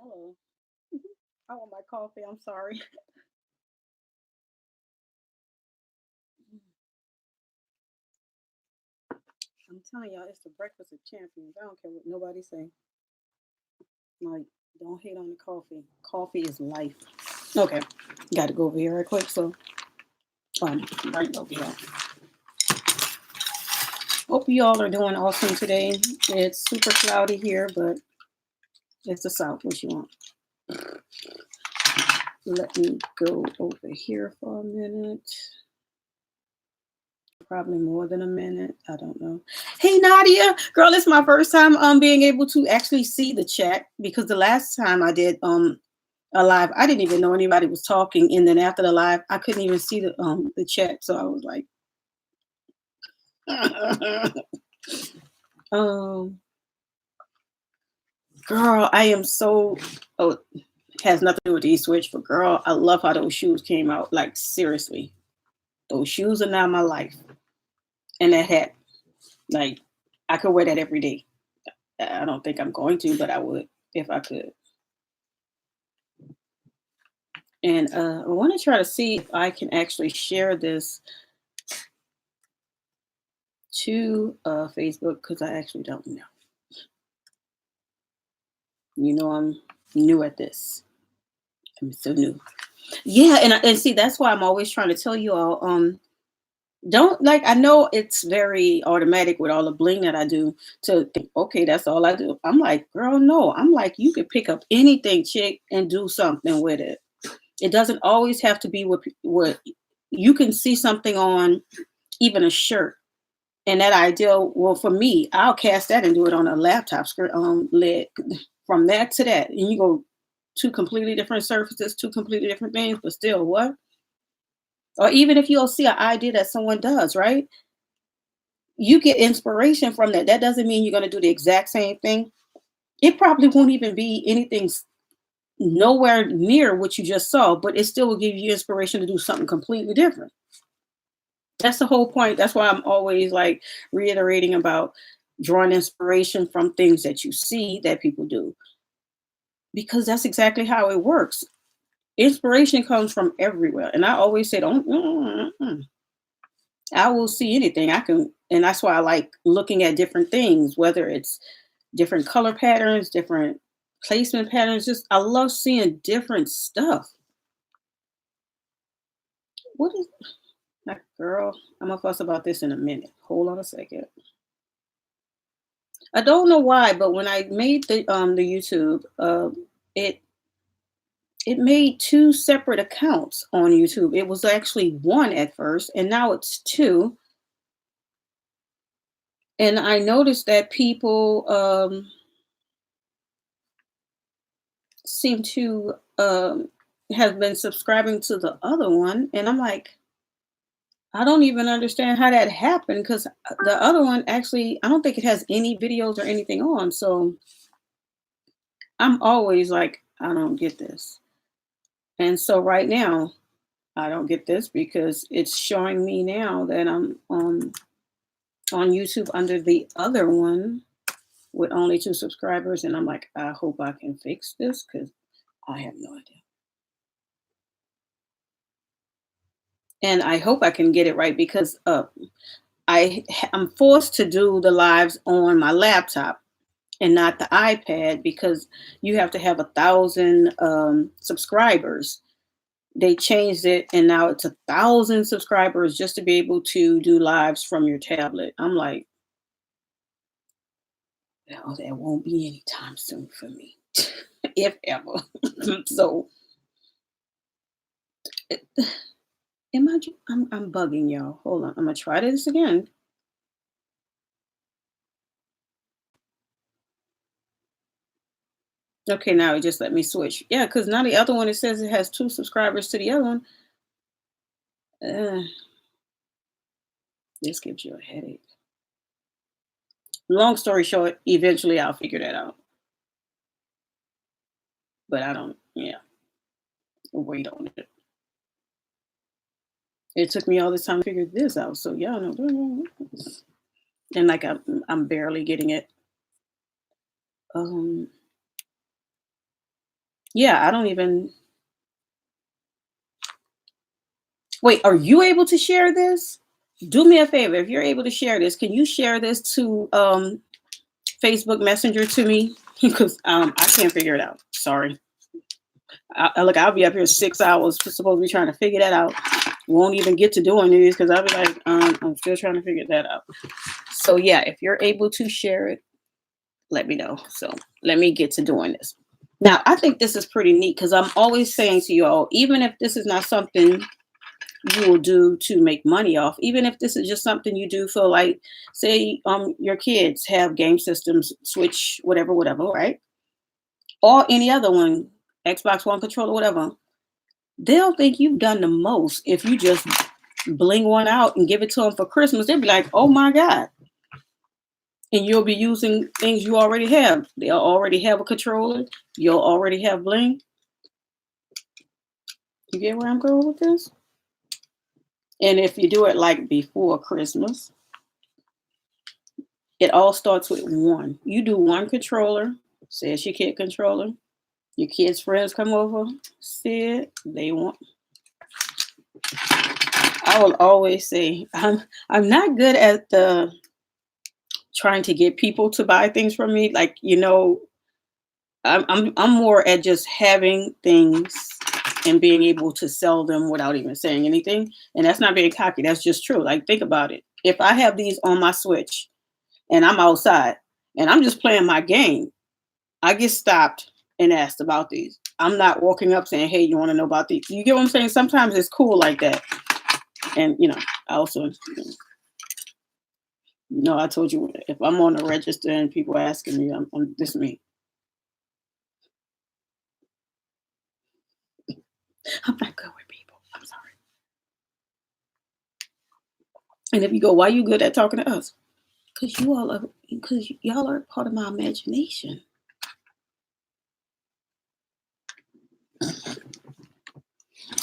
Hello. I want my coffee. I'm sorry. I'm telling y'all, it's the breakfast of champions. I don't care what nobody say. Like, don't hate on the coffee. Coffee is life. Okay, got to go over here right quick. So, right over here. Hope you all are doing awesome today. It's super cloudy here, but it's the South. What you want? Let me go over here for a minute. Probably more than a minute. I don't know. Hey Nadia, girl, it's my first time being able to actually see the chat because the last time I did a live, I didn't even know anybody was talking, and then after the live, I couldn't even see the chat. So I was like, um, girl, I am so. Oh, has nothing to do with the switch, but girl, I love how those shoes came out. Like seriously, those shoes are now my life, and that hat, like, I could wear that every day. I don't think I'm going to, but I would if I could. And I want to try to see if I can actually share this to Facebook because I actually don't know. You know, I'm new at this. I'm so new. Yeah, and see that's why I'm always trying to tell you all. Don't like. I know it's very automatic with all the bling that I do to think, okay, that's all I do. I'm like, girl, no. I'm like, you could pick up anything, chick, and do something with it. It doesn't always have to be what you can see something on, even a shirt. And that ideal, well, for me, I'll cast that and do it on a laptop screen lid. From that to that, and you go two completely different surfaces, two completely different things, but still what? Or even if you'll see an idea that someone does, right? You get inspiration from that. That doesn't mean you're going to do the exact same thing. It probably won't even be anything nowhere near what you just saw, but it still will give you inspiration to do something completely different. That's the whole point. That's why I'm always like reiterating about drawing inspiration from things that you see that people do, because that's exactly how it works. Inspiration comes from everywhere. And I always say, don't, I will see anything I can. And that's why I like looking at different things, whether it's different color patterns, different placement patterns. Just, I love seeing different stuff. What is that, girl? I'm going to fuss about this in a minute. Hold on a second. I don't know why, but when I made the YouTube, it it made two separate accounts on YouTube. It was actually one at first, and now it's two. And I noticed that people seem to have been subscribing to the other one, and I'm like, I don't even understand how that happened because the other one actually, I don't think it has any videos or anything on. So I'm always like, I don't get this. And so right now, I don't get this because it's showing me now that I'm on YouTube under the other one with only two subscribers, and I'm like, I hope I can fix this because I have no idea. And I hope I can get it right because I'm forced to do the lives on my laptop and not the iPad because you have to have 1,000 subscribers. They changed it and now it's 1,000 subscribers just to be able to do lives from your tablet. I'm like, no, that won't be anytime soon for me, if ever. So, it- am I? I'm bugging y'all. Hold on, I'm gonna try this again. Okay, now it just let me switch. Yeah, because now the other one it says it has two subscribers to the other one. Uh, this gives you a headache. Long story short, eventually I'll figure that out. But I don't. Yeah, wait on it. It took me all this time to figure this out. So y'all know. And like I'm barely getting it. Um, Yeah, I don't even wait, are you able to share this? Do me a favor. If you're able to share this, can you share this to Facebook Messenger to me? Because I can't figure it out. Sorry. Look, I'll be up here 6 hours. Supposed to be trying to figure that out. Won't even get to doing these because I'll be like, I'm still trying to figure that out. So yeah, if you're able to share it, let me know. So let me get to doing this. Now, I think this is pretty neat because I'm always saying to you all, even if this is not something you will do to make money off, even if this is just something you do for like, say, your kids have game systems, Switch, whatever, whatever, right? Or any other one, Xbox One controller, whatever. They'll think you've done the most if you just bling one out and give it to them for Christmas. They'll be like, oh my God. And you'll be using things you already have. They'll already have a controller. You'll already have bling. You get where I'm going with this? And if you do it like before Christmas, it all starts with one. You do one controller, say it's your kid controller. Your kids' friends come over, see it, they want. I will always say I'm not good at the trying to get people to buy things from me. Like, I'm more at just having things and being able to sell them without even saying anything. And that's not being cocky. That's just true. Like, think about it. If I have these on my Switch and I'm outside and I'm just playing my game, I get stopped and asked about these. I'm not walking up saying, "Hey, you want to know about these?" You get what I'm saying? Sometimes it's cool like that. And I also, I told you if I'm on the register and people asking me, I'm this me. I'm not good with people. I'm sorry. And if you go, why you good at talking to us? Because y'all are part of my imagination.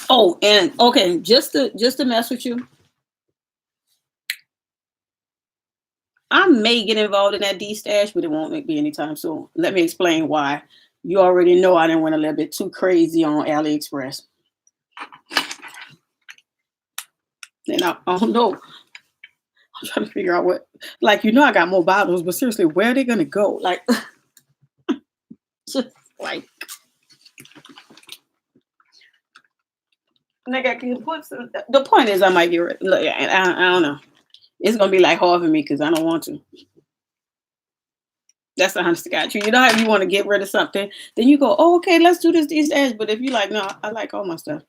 Oh, and okay, just to mess with you, I may get involved in that D stash, but it won't be anytime soon. Let me explain why. You already know I didn't went a little bit too crazy on AliExpress. And I don't know. I'm trying to figure out what, like, I got more bottles, but seriously, where are they gonna go? Like, just like, nigga, can you put the point is, I might get rid. Look, I don't know. It's gonna be like hard for me because I don't want to. That's the honest to God truth. You know how you want to get rid of something, then you go, oh, okay, let's do this these days. But if you like, no, I like all my stuff,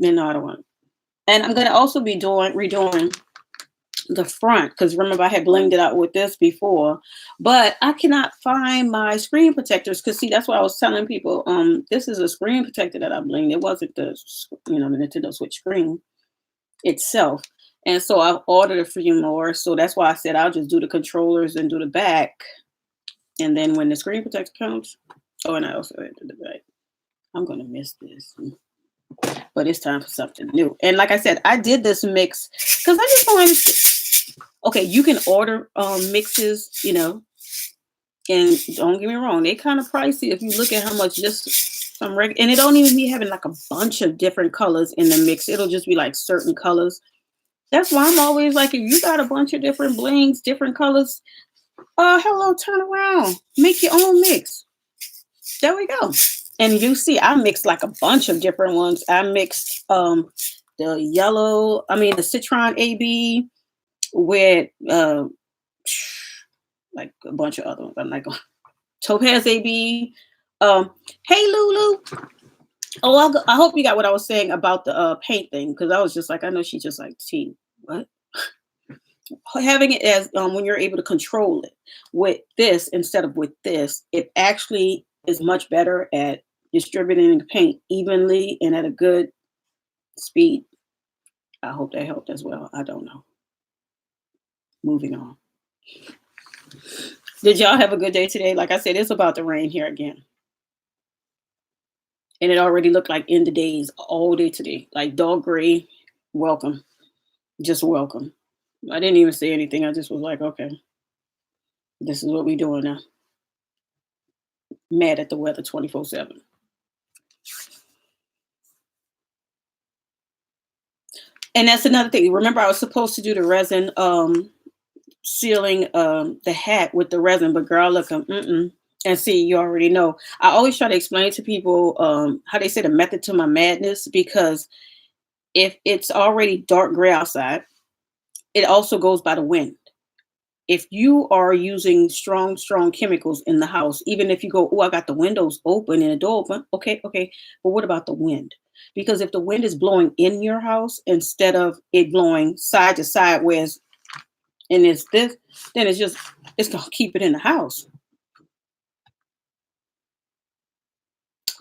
then no, I don't want it. And I'm gonna also be redoing the front because remember I had blinged it out with this before, but I cannot find my screen protectors because see that's what I was telling people. This is a screen protector that I blinged. It wasn't the Nintendo Switch screen itself. And so I've ordered a few more. So that's why I said I'll just do the controllers and do the back. And then when the screen protector comes, oh, and I also had to do the back. I'm gonna miss this, but it's time for something new. And like I said, I did this mix because I just wanted to. Okay, you can order mixes, and don't get me wrong, they kind of pricey if you look at how much just and it don't even be having like a bunch of different colors in the mix. It'll just be like certain colors. That's why I'm always like, if you got a bunch of different blings, different colors, hello, turn around, make your own mix. There we go. And you see, I mixed like a bunch of different ones. I mixed the yellow, I mean the Citron AB with like a bunch of other ones. I'm like Topaz AB. Hey Lulu. Oh, I hope you got what I was saying about the paint thing because I was just like, I know she's just like, T, what? Having it as when you're able to control it with this instead of with this, it actually is much better at distributing the paint evenly and at a good speed. I hope that helped as well. I don't know. Moving on. Did y'all have a good day today? Like I said, it's about to rain here again. And it already looked like end of days all day today. Like dog gray, welcome. Just welcome. I didn't even say anything. I just was like, okay, this is what we doing now. Mad at the weather 24/7. And that's another thing. Remember, I was supposed to do the resin sealing the hat with the resin, but girl, look, mm-mm. And see, you already know. I always try to explain to people how they say the method to my madness, because if it's already dark gray outside, it also goes by the wind. If you are using strong chemicals in the house, even if you go, oh, I got the windows open and the door open, okay, okay. But what about the wind? Because if the wind is blowing in your house instead of it blowing side to side, whereas and it's this, then it's gonna keep it in the house.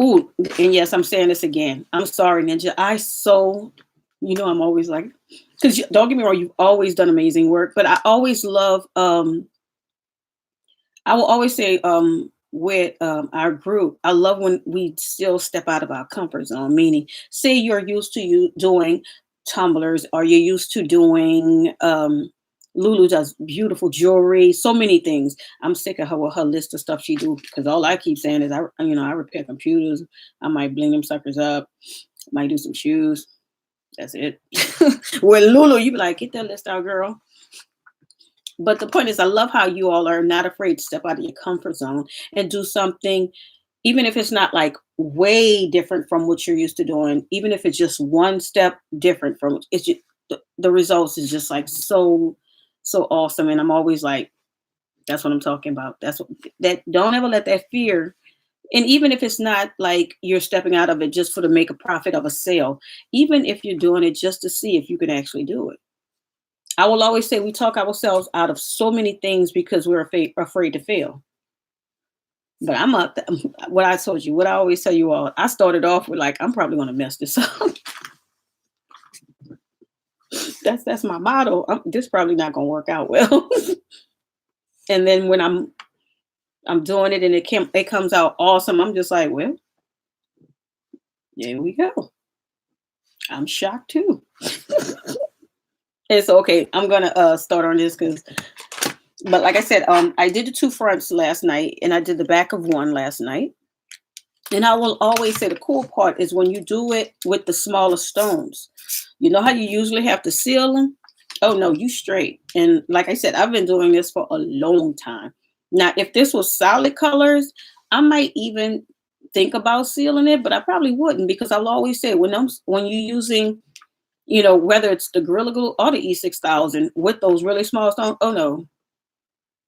Ooh, and yes, I'm saying this again. I'm sorry, Ninja. I'm always like, because don't get me wrong, you've always done amazing work, but I always love I will always say, with our group, I love when we still step out of our comfort zone. Meaning, say you're used to you doing tumblers, or you're used to doing. Lulu does beautiful jewelry, so many things. I'm sick of her with her list of stuff she do, because all I keep saying is I repair computers. I might bling them suckers up. Might do some shoes. That's it. With Lulu, you be like, get that list out, girl. But the point is, I love how you all are not afraid to step out of your comfort zone and do something, even if it's not like way different from what you're used to doing, even if it's just one step different from it's just, the results is just like so awesome. And I'm always like, that's what I'm talking about. That's what that don't ever let that fear. And even if it's not like you're stepping out of it just for to make a profit of a sale, even if you're doing it just to see if you can actually do it. I will always say we talk ourselves out of so many things because we're afraid to fail. But I'm up. What I told you, what I always tell you all, I started off with like, I'm probably going to mess this up. That's my motto. This probably not going to work out well. And then when I'm doing it and it comes out awesome, I'm just like, well, there we go. I'm shocked too. It's okay. I'm gonna start on this because, but like I said, I did the two fronts last night, and I did the back of one last night. And I will always say the cool part is when you do it with the smaller stones. You know how you usually have to seal them? Oh no, you straight. And like I said, I've been doing this for a long time. Now, if this was solid colors, I might even think about sealing it, but I probably wouldn't, because I'll always say when you're using, whether it's the Gorilla Glue or the E6000 with those really small stones, oh no,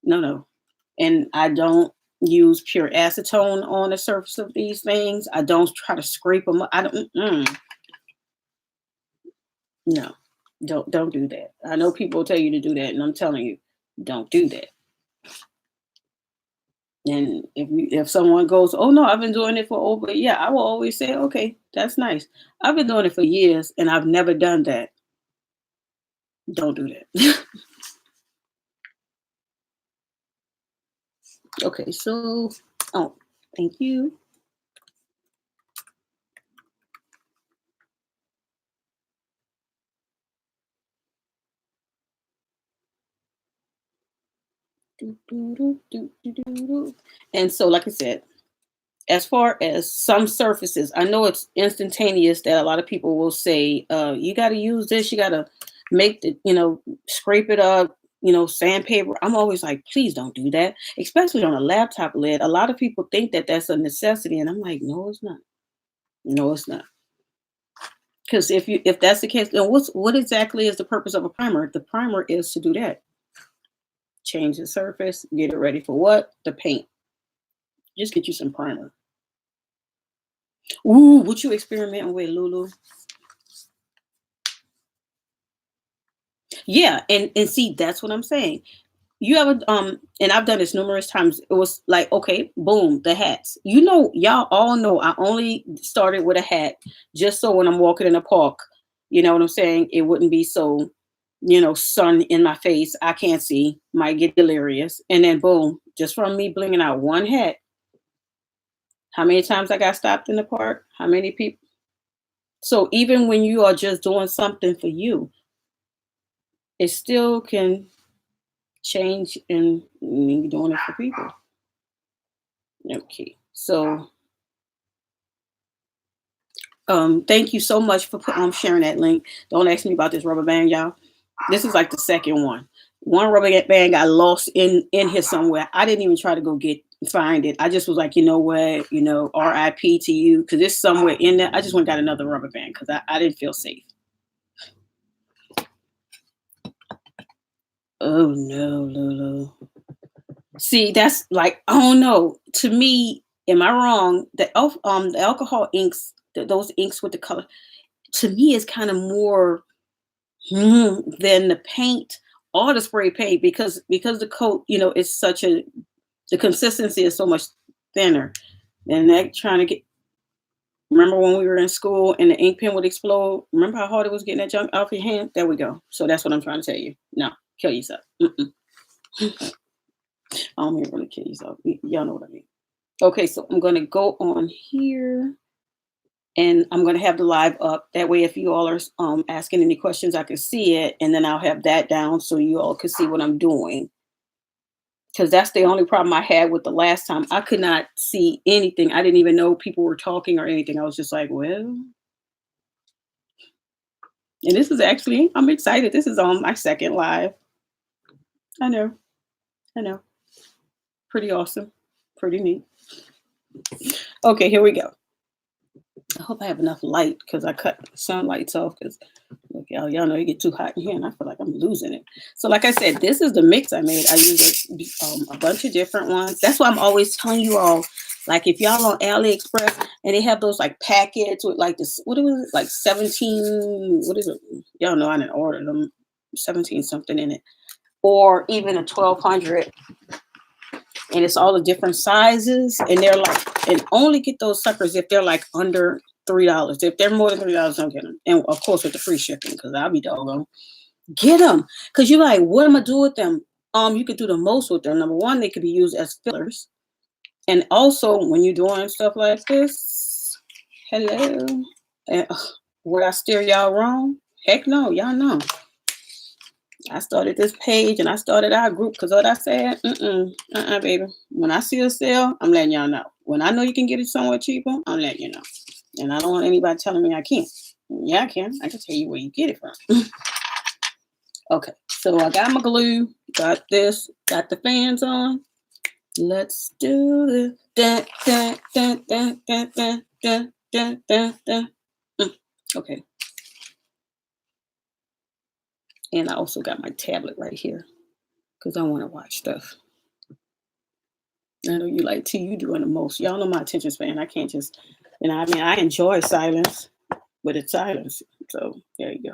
no, no. And I don't use pure acetone on the surface of these things. I don't try to scrape them. I don't. No, don't do that. I know people tell you to do that, and I'm telling you, don't do that. And if someone goes, oh no, I've been doing it for over, yeah, I will always say, okay, that's nice. I've been doing it for years, and I've never done that. Don't do that. Okay, so oh, thank you. Do, do, do, do, do, do, do. And so, like I said, as far as some surfaces, I know it's instantaneous that a lot of people will say, you got to use this, you got to make the, scrape it up, sandpaper. I'm always like, please don't do that, especially on a laptop lid. A lot of people think that that's a necessity, and I'm like, no, it's not. No, it's not. Because if that's the case, then what exactly is the purpose of a primer? The primer is to do that. Change the surface, get it ready for what? The paint. Just get you some primer. Ooh, what you experimenting with, Lulu? Yeah, and see, that's what I'm saying. You ever and I've done this numerous times. It was like, okay, boom, the hats. Y'all all know I only started with a hat just so when I'm walking in a park, you know what I'm saying? It wouldn't be so, sun in my face. I can't see, might get delirious. And then boom, just from me blinging out one hat. How many times I got stopped in the park? How many people? So even when you are just doing something for you, it still can change and when you're doing it for people. Okay. So Thank you so much for sharing that link. Don't ask me about this rubber band, y'all. This is like the second one. One rubber band got lost in here somewhere. I didn't even try to go find it. I just was like, you know what, RIP to you, because it's somewhere in there. I just went and got another rubber band because I didn't feel safe. Oh no, Lulu. See, that's like, I don't know. To me, am I wrong? The alcohol inks, those inks with the color, to me is kind of more than the paint or the spray paint, because the coat, is the consistency is so much thinner. And that trying to get, remember when we were in school and the ink pen would explode? Remember how hard it was getting that junk off your hand? There we go. So that's what I'm trying to tell you. No, kill yourself. I don't mean really kill yourself. Y'all know what I mean. Okay, so I'm gonna go on here and I'm gonna have the live up. That way, if you all are asking any questions, I can see it, and then I'll have that down so you all can see what I'm doing. Because that's the only problem I had with the last time. I could not see anything. I didn't even know people were talking or anything. I was just like, well. And this is actually, I'm excited. This is on my second live. I know. Pretty awesome. Pretty neat. Okay, here we go. I hope I have enough light because I cut sunlights off because look, y'all know you get too hot in here and I feel like I'm losing it. So like I said, this is the mix I made. I used a bunch of different ones. That's why I'm always telling you all, like if y'all on AliExpress and they have those like packets with like this, what is it, like 17, what is it? Y'all know I didn't order them, 17 something in it. Or even a 1200. And it's all the different sizes, and they're like, and only get those suckers if they're like under $3. If they're more than $3, don't get them. And of course with the free shipping, because I'll be doggone. Get them, because you're like, what am I do with them? You could do the most with them. Number one, they could be used as fillers, and also when you're doing stuff like this, hello, and would I steer y'all wrong? Heck no, y'all know. I started this page and I started our group because what I said, baby. When I see a sale, I'm letting y'all know. When I know you can get it somewhere cheaper, I'm letting you know. And I don't want anybody telling me I can't. Yeah, I can. I can tell you where you get it from. Okay, so I got my glue, got this, got the fans on. Let's do this. Okay. And I also got my tablet right here because I want to watch stuff. I know you like T, you doing the most. Y'all know my attention span. I can't just, I enjoy silence, but it's silence. So there you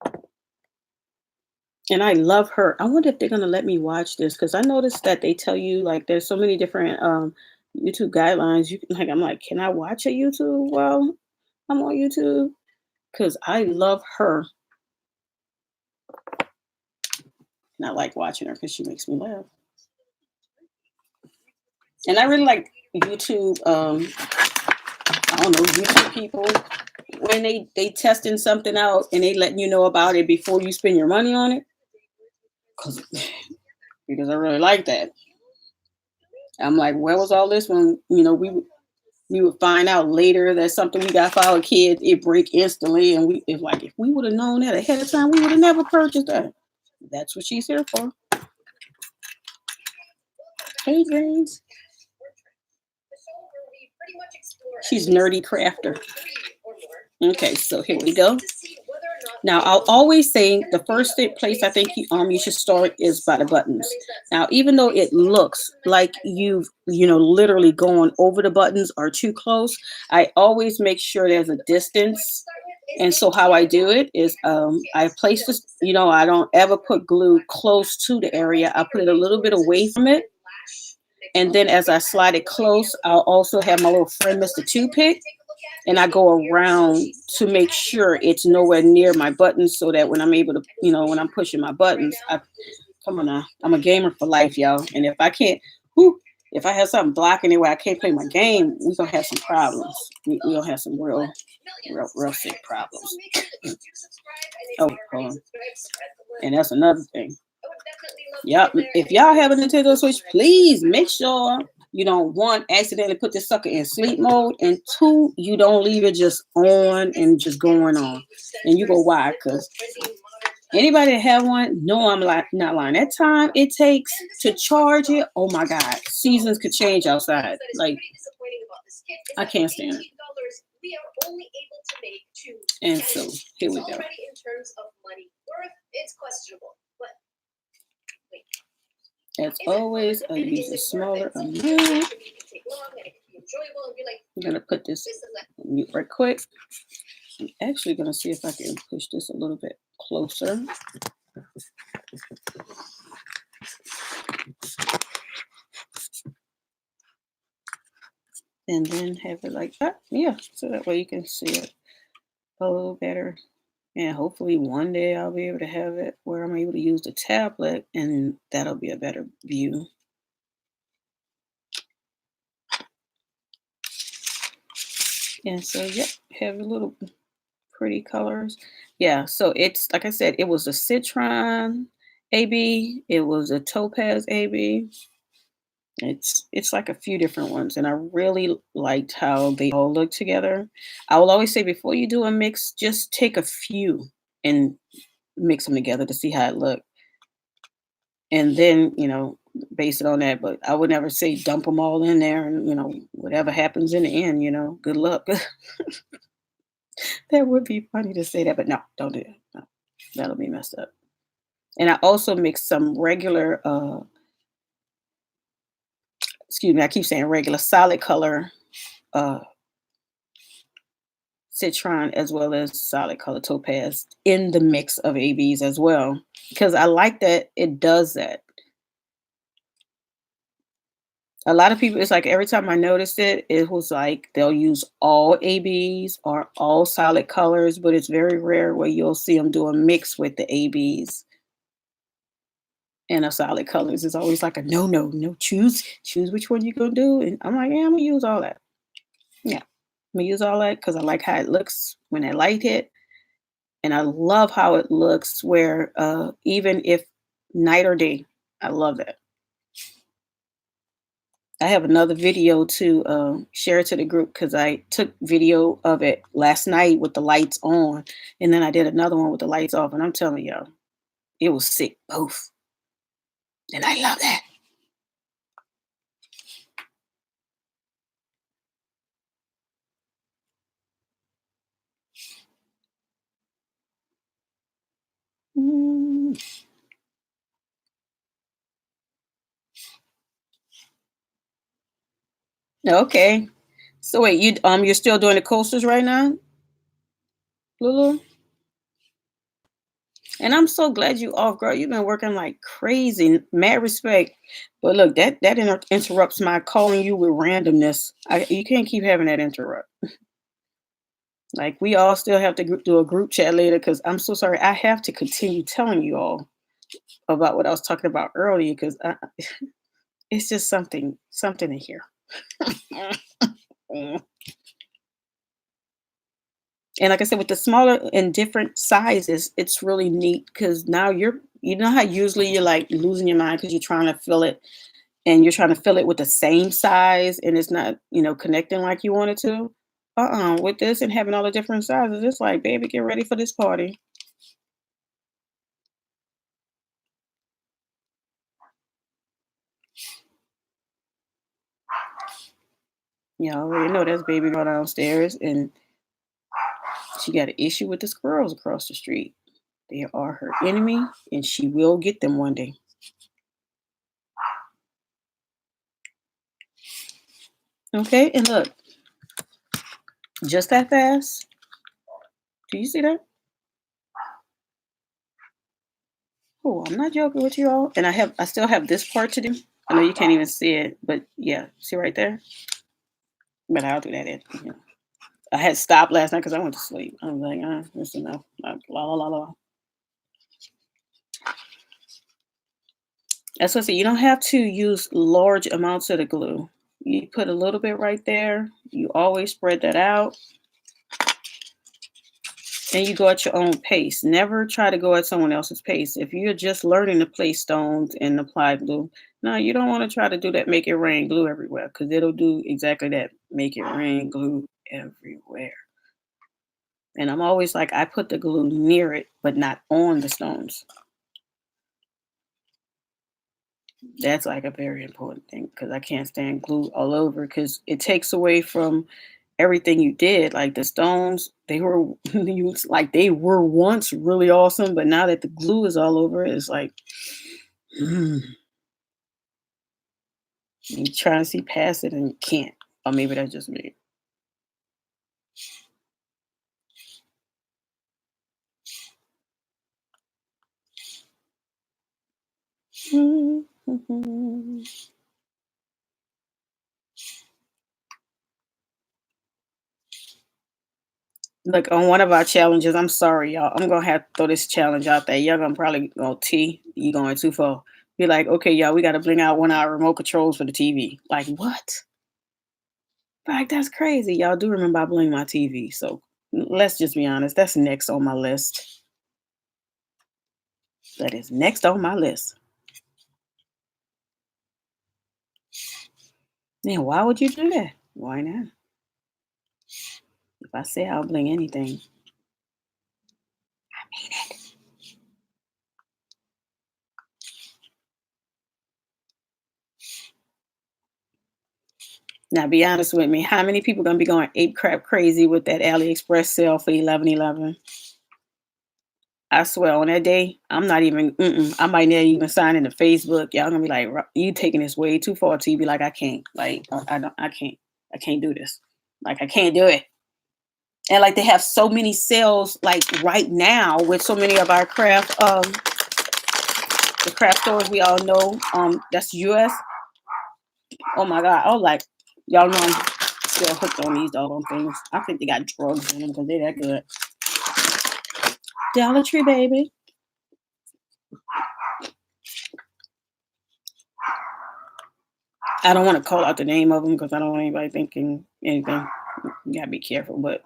go. And I love her. I wonder if they're going to let me watch this because I noticed that they tell you like there's so many different YouTube guidelines. I'm like, can I watch a YouTube while I'm on YouTube? Because I love her. And I like watching her because she makes me laugh. And I really like YouTube, I don't know, YouTube people, when they testing something out and they letting you know about it before you spend your money on it. Because I really like that. I'm like, where was all this when, we would find out later that something we got for our kids, it break instantly. And if we would have known that ahead of time, we would have never purchased that. That's what she's here for. Hey, Grace. She's nerdy crafter. Okay, so here we go. Now, I'll always say the first place I think you should start is by the buttons. Now, even though it looks like you've literally gone over the buttons or too close, I always make sure there's a distance. And so how I do it is I place this, I don't ever put glue close to the area. I put it a little bit away from it. And then as I slide it close, I'll also have my little friend, Mr. Toothpick. And I go around to make sure it's nowhere near my buttons so that when I'm able to, when I'm pushing my buttons, come on now, I'm a gamer for life, y'all. And if I can't, if I have something blocking it where I can't play my game, we're going to have some problems. We're going to have some real sick problems. Oh, hold on. And that's another thing. Yep. If y'all have a Nintendo Switch, please make sure You don't, one, accidentally put this sucker in sleep mode, and two, you don't leave it just on and just going on. And you go, why? Because anybody that have one, no, I'm like not lying. That time it takes to charge it, oh my God, seasons could change outside. Like I can't stand it. And so here we go. As always, I use a smaller amount. I'm gonna put this on mute right quick. I'm actually gonna see if I can push this a little bit closer. And then have it like that. Yeah, so that way you can see it a little better. And hopefully one day I'll be able to have it where I'm able to use the tablet and that'll be a better view. And so, yep, have a little pretty colors. Yeah, so it's like I said, it was a citron AB, it was a topaz AB. It's like a few different ones, and I really liked how they all look together. I will always say before you do a mix, just take a few and mix them together to see how it look, and then base it on that. But I would never say dump them all in there, and whatever happens in the end, good luck. That would be funny to say that, but no, don't do that. No, that'll be messed up. And I also mix some regular, excuse me, I keep saying regular solid color uh citron as well as solid color topaz in the mix of ABs as well. Because I like that it does that. A lot of people, it's like every time I noticed it, it was like they'll use all ABs or all solid colors, but it's very rare where you'll see them do a mix with the ABs and a solid colors. It's always like a no, no, no, choose which one you're gonna do. And I'm like, yeah, I'm gonna use all that. Yeah, I'm gonna use all that because I like how it looks when that light hit. And I love how it looks where even if night or day, I love that. I have another video to share to the group because I took video of it last night with the lights on, and then I did another one with the lights off. And I'm telling y'all, it was sick both, and I love that. Mm, okay, so wait, you're still doing the coasters right now, Lulu? And I'm so glad you off, girl. You've been working like crazy. Mad respect. But look, that interrupts my calling you with randomness. You can't keep having that interrupt. Like we all still have to do a group chat later because I'm so sorry. I have to continue telling you all about what I was talking about earlier because it's just something to hear. And like I said, with the smaller and different sizes, it's really neat because now you know how usually you're like losing your mind because you're trying to fill it and you're trying to fill it with the same size and it's not, connecting like you want it to. With this and having all the different sizes, it's like, baby, get ready for this party. You already know that's baby girl downstairs and she got an issue with the squirrels across the street. They are her enemy and she will get them one day. Okay, and look, just that fast. Do you see that? Oh, I'm not joking with you all. And I still have this part to do. I know you can't even see it, but yeah, see right there? But I'll do that in. I had stopped last night because I went to sleep. I was like, that's enough. Like, la la la la. That's what I say. You don't have to use large amounts of the glue. You put a little bit right there. You always spread that out. And you go at your own pace. Never try to go at someone else's pace. If you're just learning to place stones and apply glue, no, you don't want to try to do that. Make it rain glue everywhere because it'll do exactly that. Make it rain glue everywhere. And I'm always like, I put the glue near it, but not on the stones. That's like a very important thing because I can't stand glue all over because it takes away from everything you did. Like the stones, they were used like they were once really awesome, but now that the glue is all over, it's like mm, you try to see past it and you can't. Or maybe that's just me. Look, on one of our challenges, I'm sorry, y'all. I'm gonna have to throw this challenge out there. Y'all gonna probably go you going too far. Be like, okay, y'all, we gotta bring out one of our remote controls for the TV. Like, what? Like, that's crazy. Y'all do remember I bling my TV. So let's just be honest. That's next on my list. That is next on my list. Now, why would you do that? Why not? If I say I'll bling anything, I mean it. Now, be honest with me. How many people gonna be going ape crap crazy with that AliExpress sale for 11.11? I swear on that day, I'm not even. I might not even sign into Facebook. Y'all gonna be like, "You taking this way too far." To be like, I can't. Like, I don't. I can't. I can't do this. Like, I can't do it. And like, they have so many sales like right now with so many of our the craft stores we all know. That's US. Oh my god. Oh, like y'all know I'm still hooked on these doggone things. I think they got drugs in them because they're that good. Dollar Tree, baby. I don't want to call out the name of them because I don't want anybody thinking anything. You gotta be careful, but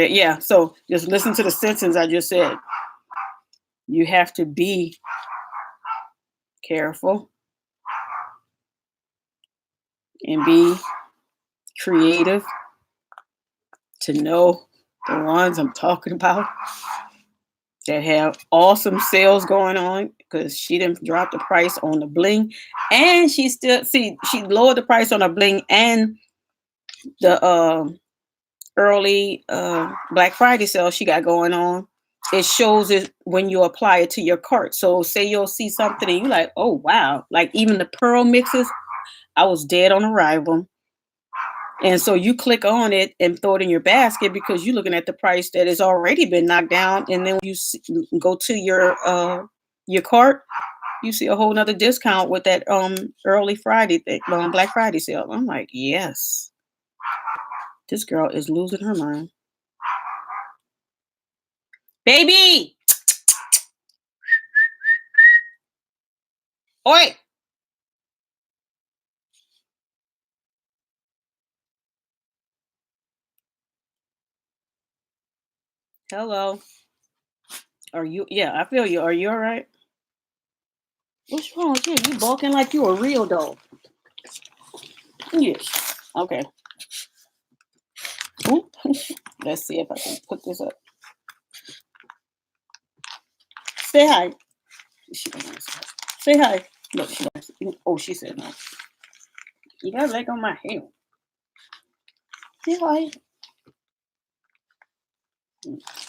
yeah. So just listen to the sentence I just said. You have to be careful and be creative to know the ones I'm talking about that have awesome sales going on because she didn't drop the price on the bling and she still see she lowered the price on the bling and the early Black Friday sale she got going on. It shows it when you apply it to your cart. So say you'll see something and you like, oh wow, like even the pearl mixes, I was dead on arrival. And so you click on it and throw it in your basket because you're looking at the price that has already been knocked down. And then go to your cart, you see a whole nother discount with that early Friday thing, Black Friday sale. I'm like, yes, this girl is losing her mind. Baby! Oi! Hello. Are you yeah, I feel you. Are you all right? What's wrong with you? You balking like you a real dog. Yes. Okay. Ooh. Let's see if I can put this up. Say hi. She don't answer. Say hi. Look, she don't. Oh, she said no. You got leg on my hair. Say hi.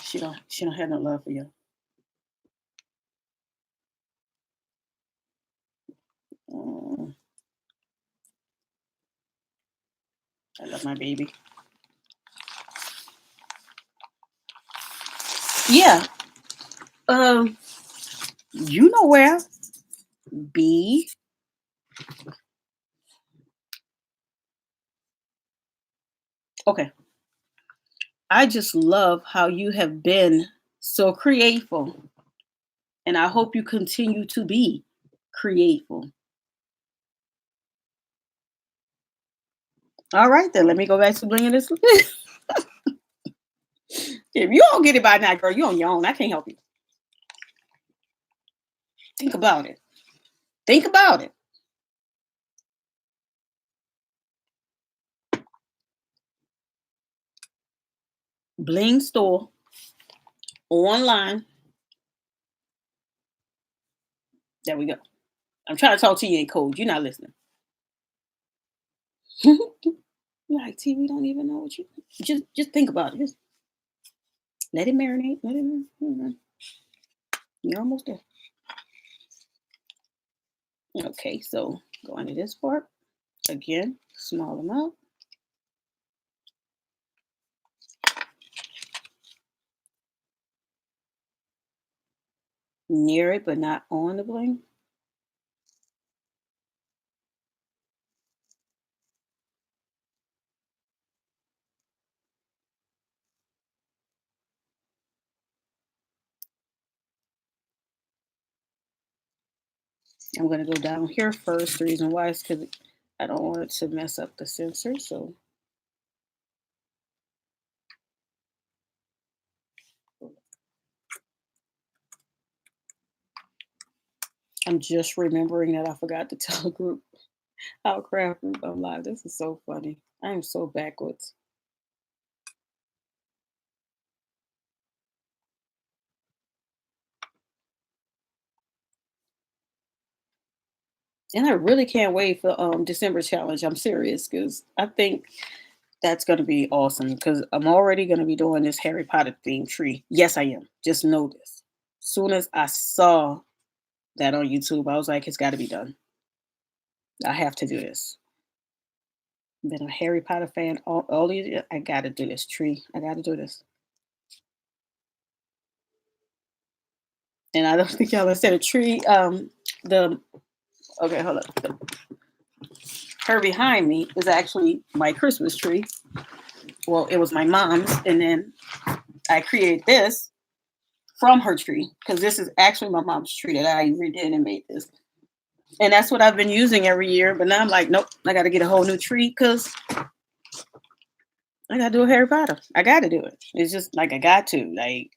She don't have no love for you. Mm, I love my baby. Yeah. Um, you know where? Be okay. I just love how you have been so creative, and I hope you continue to be creative. All right, then let me go back to blinging this. If you don't get it by now, girl, you on your own. I can't help you. Think about it. Think about it. Bling store online. There we go. I'm trying to talk to you in code. You're not listening. You're like, T, we don't even know what you just think about it. Just let it marinate. Let it marinate. You're almost there. Okay, so go into this part. Again, small amount. Near it, but not on the bling. I'm going to go down here first. The reason why is because I don't want it to mess up the sensor. So I'm just remembering that I forgot to tell the group how craft group I'm live. This is so funny. I am so backwards. And I really can't wait for December challenge. I'm serious because I think that's gonna be awesome because I'm already gonna be doing this Harry Potter themed tree. Yes, I am. Just know this. Soon as I saw that on YouTube, I was like, it's gotta be done. I have to do this. Been a Harry Potter fan all these years. I gotta do this tree. I gotta do this. And I don't think y'all said a tree. The okay, hold up. Her behind me is actually my Christmas tree. Well, it was my mom's, and then I created this from her tree because this is actually my mom's tree that I redid and made this. And that's what I've been using every year. But now I'm like, nope, I got to get a whole new tree because I got to do a Harry Potter. I got to do it. It's just like I got to. Like,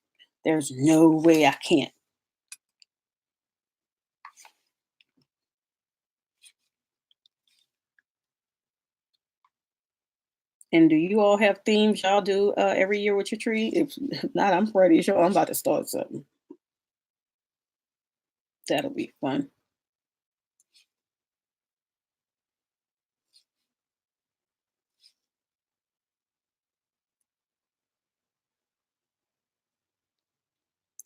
there's no way I can't. And do you all have themes y'all do every year with your tree? If not, I'm pretty sure I'm about to start something. That'll be fun.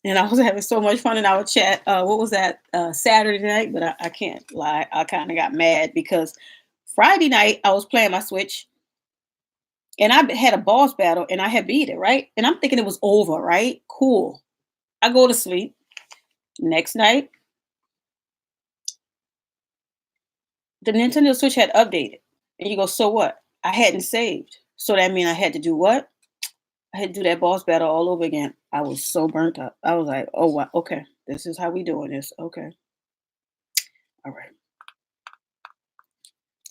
And I was having so much fun in our chat. What was that Saturday night? But I can't lie, I kind of got mad because Friday night I was playing my Switch and I had a boss battle and I had beat it right, and I'm thinking it was over. Right, cool. I go to sleep. Next night, the Nintendo Switch had updated, and you go, so what? I hadn't saved, so that means I had to do what? I had to do that boss battle all over again. I was so burnt up. I was like, oh wow, okay, this is how we doing this. Okay, all right.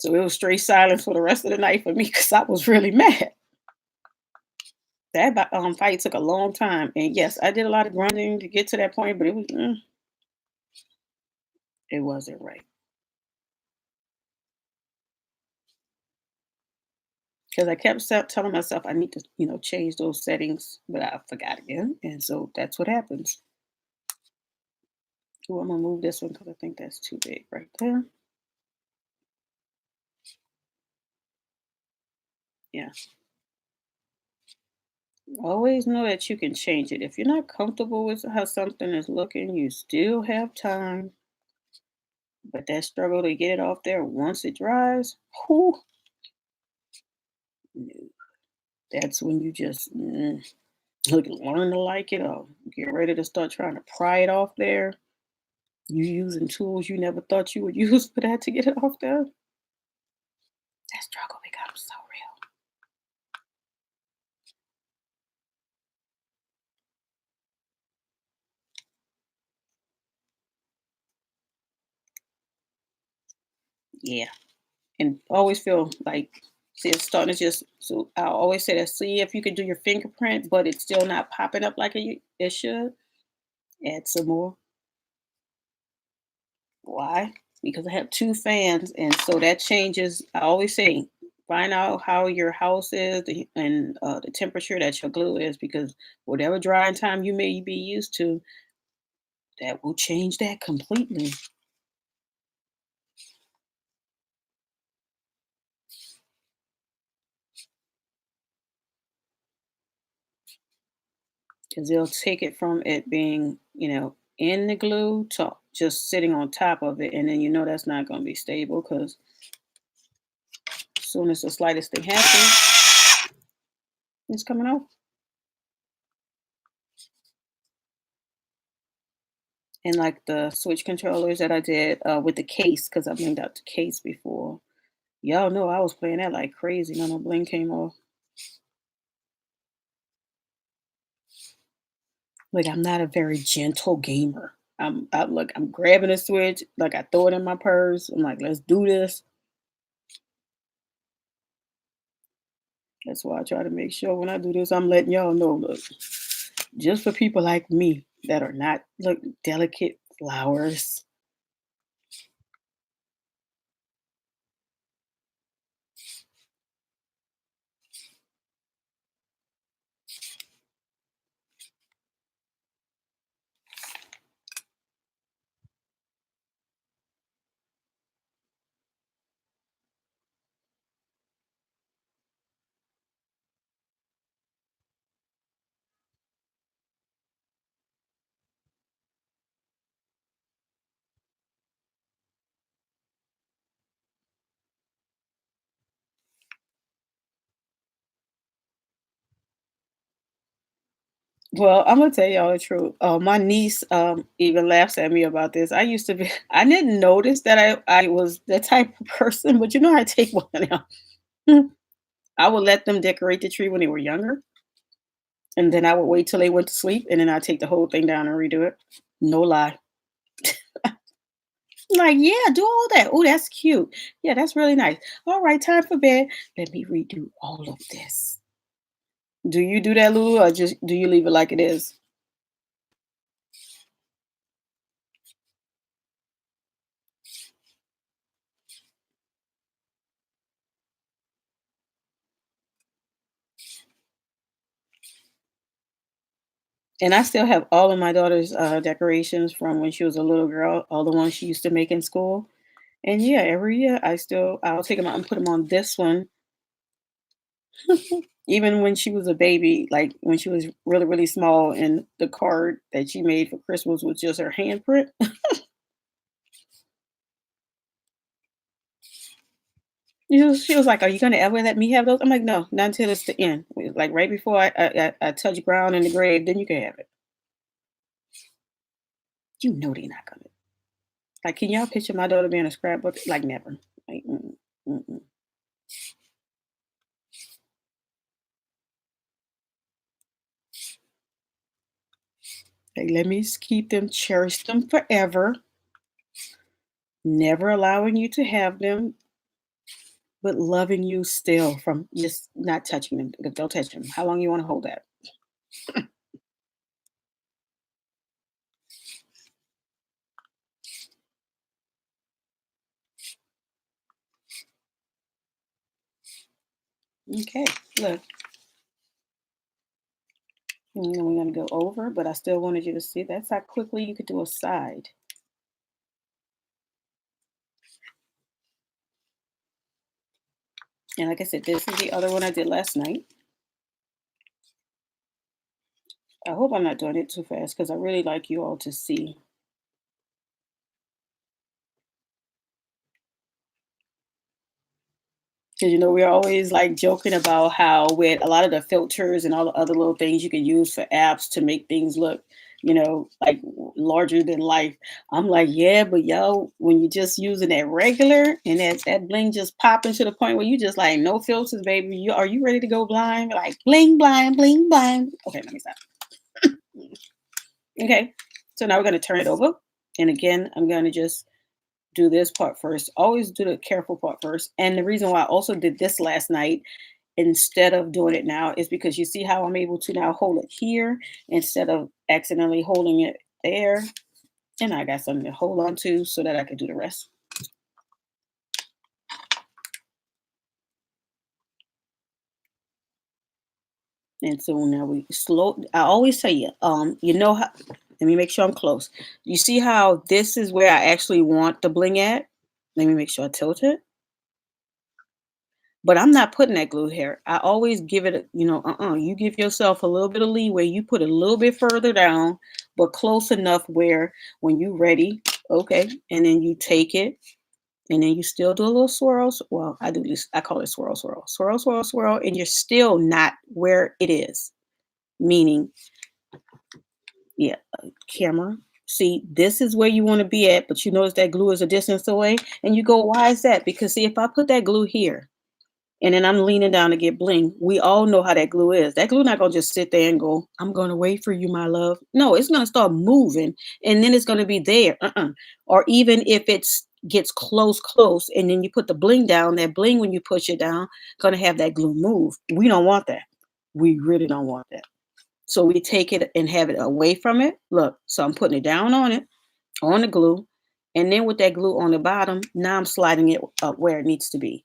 So it was straight silence for the rest of the night for me because I was really mad. That fight took a long time, and yes, I did a lot of grunting to get to that point, but it wasn't right because I kept telling myself I need to, change those settings, but I forgot again, and so that's what happens. So I'm gonna move this one because I think that's too big right there. Yeah, always know that you can change it. If you're not comfortable with how something is looking, you still have time. But that struggle to get it off there once it dries, whew, no, that's when you just look, learn to like it or get ready to start trying to pry it off there. You using tools you never thought you would use for that to get it off there. That struggle becomes so real. Yeah. And always feel like See, it's starting to just, so I always say that, see if you can do your fingerprint, but it's still not popping up like it should. Add some more. Why? Because I have 2 fans, and so that changes. I always say, find out how your house is and the temperature that your glue is, because whatever drying time you may be used to, that will change that completely. Because it'll take it from it being, in the glue to just sitting on top of it, and then that's not going to be stable because as soon as the slightest thing happens, it's coming off. And like the switch controllers that I did with the case, because I've blinged out the case before. Y'all know I was playing that like crazy when the bling came off. Like I'm not a very gentle gamer. I'm grabbing a switch, like I throw it in my purse. I'm like, let's do this. That's why I try to make sure when I do this, I'm letting y'all know, look, just for people like me that are not like delicate flowers. Well, I'm gonna tell y'all the truth. My niece even laughs at me about this. I used to be I didn't notice that I was that type of person, but I take one now. I would let them decorate the tree when they were younger, and then I would wait till they went to sleep, and then I'd take the whole thing down and redo it. No lie. Like, yeah, do all that. Oh, that's cute. Yeah, that's really nice. All right, time for bed. Let me redo all of this. Do you do that, Lulu, or just do you leave it like it is? And I still have all of my daughter's decorations from when she was a little girl, all the ones she used to make in school. And yeah, every year I'll take them out and put them on this one. Even when she was a baby, like when she was really, really small, and the card that she made for Christmas was just her handprint. She was like, "Are you gonna ever let me have those?" I'm like, "No, not until it's the end. Like right before I touch ground in the grave, then you can have it." They're not gonna. Like, can y'all picture my daughter being a scrapbook? Like, never. Like, mm. Like, let me keep them, cherish them forever, never allowing you to have them, but loving you still from just not touching them. Don't touch them. How long you want to hold that? Okay, look. And then we're gonna go over, but I still wanted you to see that's how quickly you could do a side. And like I said, this is the other one I did last night. I hope I'm not doing it too fast because I really like you all to see. Because we're always like joking about how with a lot of the filters and all the other little things you can use for apps to make things look, like larger than life. I'm like, yeah, but yo, when you just using that regular and that bling just popping to the point where you just like no filters, baby. Are you ready to go blind? Like bling blind, bling blind. Okay, let me stop. Okay, so now we're gonna turn it over, and again, I'm gonna just do this part first. Always do the careful part first. And the reason why I also did this last night instead of doing it now is because you see how I'm able to now hold it here instead of accidentally holding it there. And I got something to hold on to so that I can do the rest. And so now we slow. I always tell you, you know how. Let me make sure I'm close. You see how this is where I actually want the bling at? Let me make sure I tilt it. But I'm not putting that glue here. I always give it, you give yourself a little bit of leeway. You put it a little bit further down, but close enough where when you ready, okay, and then you take it, and then you still do a little swirls. Well, I do this. I call it swirl, swirl, swirl, swirl, swirl, and you're still not where it is. Meaning, yeah, camera. See, this is where you want to be at, but you notice that glue is a distance away, and you go, why is that? Because see, if I put that glue here and then I'm leaning down to get bling. We all know how that glue is. That glue not gonna just sit there and go, I'm gonna wait for you, my love. No, it's gonna start moving and then it's gonna be there. Or even if it's gets close, and then you put the bling down, that bling when you push it down, gonna have that glue move. We don't want that. We really don't want that. So we take it and have it away from it. Look, so I'm putting it down on it, on the glue, and then with that glue on the bottom, now I'm sliding it up where it needs to be.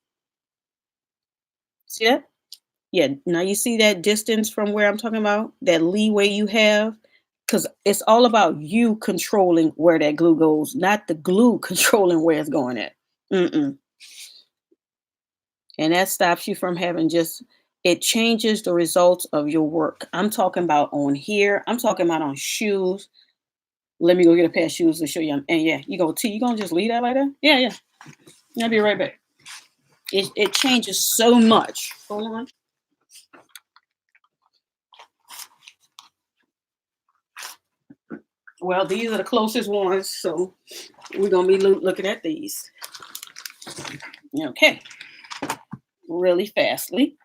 See that? Yeah, now you see that distance from where I'm talking about, that leeway you have, because it's all about you controlling where that glue goes, not the glue controlling where it's going at. Mm-mm. And that stops you from having just, it changes the results of your work. I'm talking about on here. I'm talking about on shoes. Let me go get a pair of shoes to show you. And yeah, you go, T, you gonna just leave that like that? Yeah, yeah. I'll be right back. It changes so much. Hold on. Well, these are the closest ones, so we're gonna be looking at these. Okay, really fastly.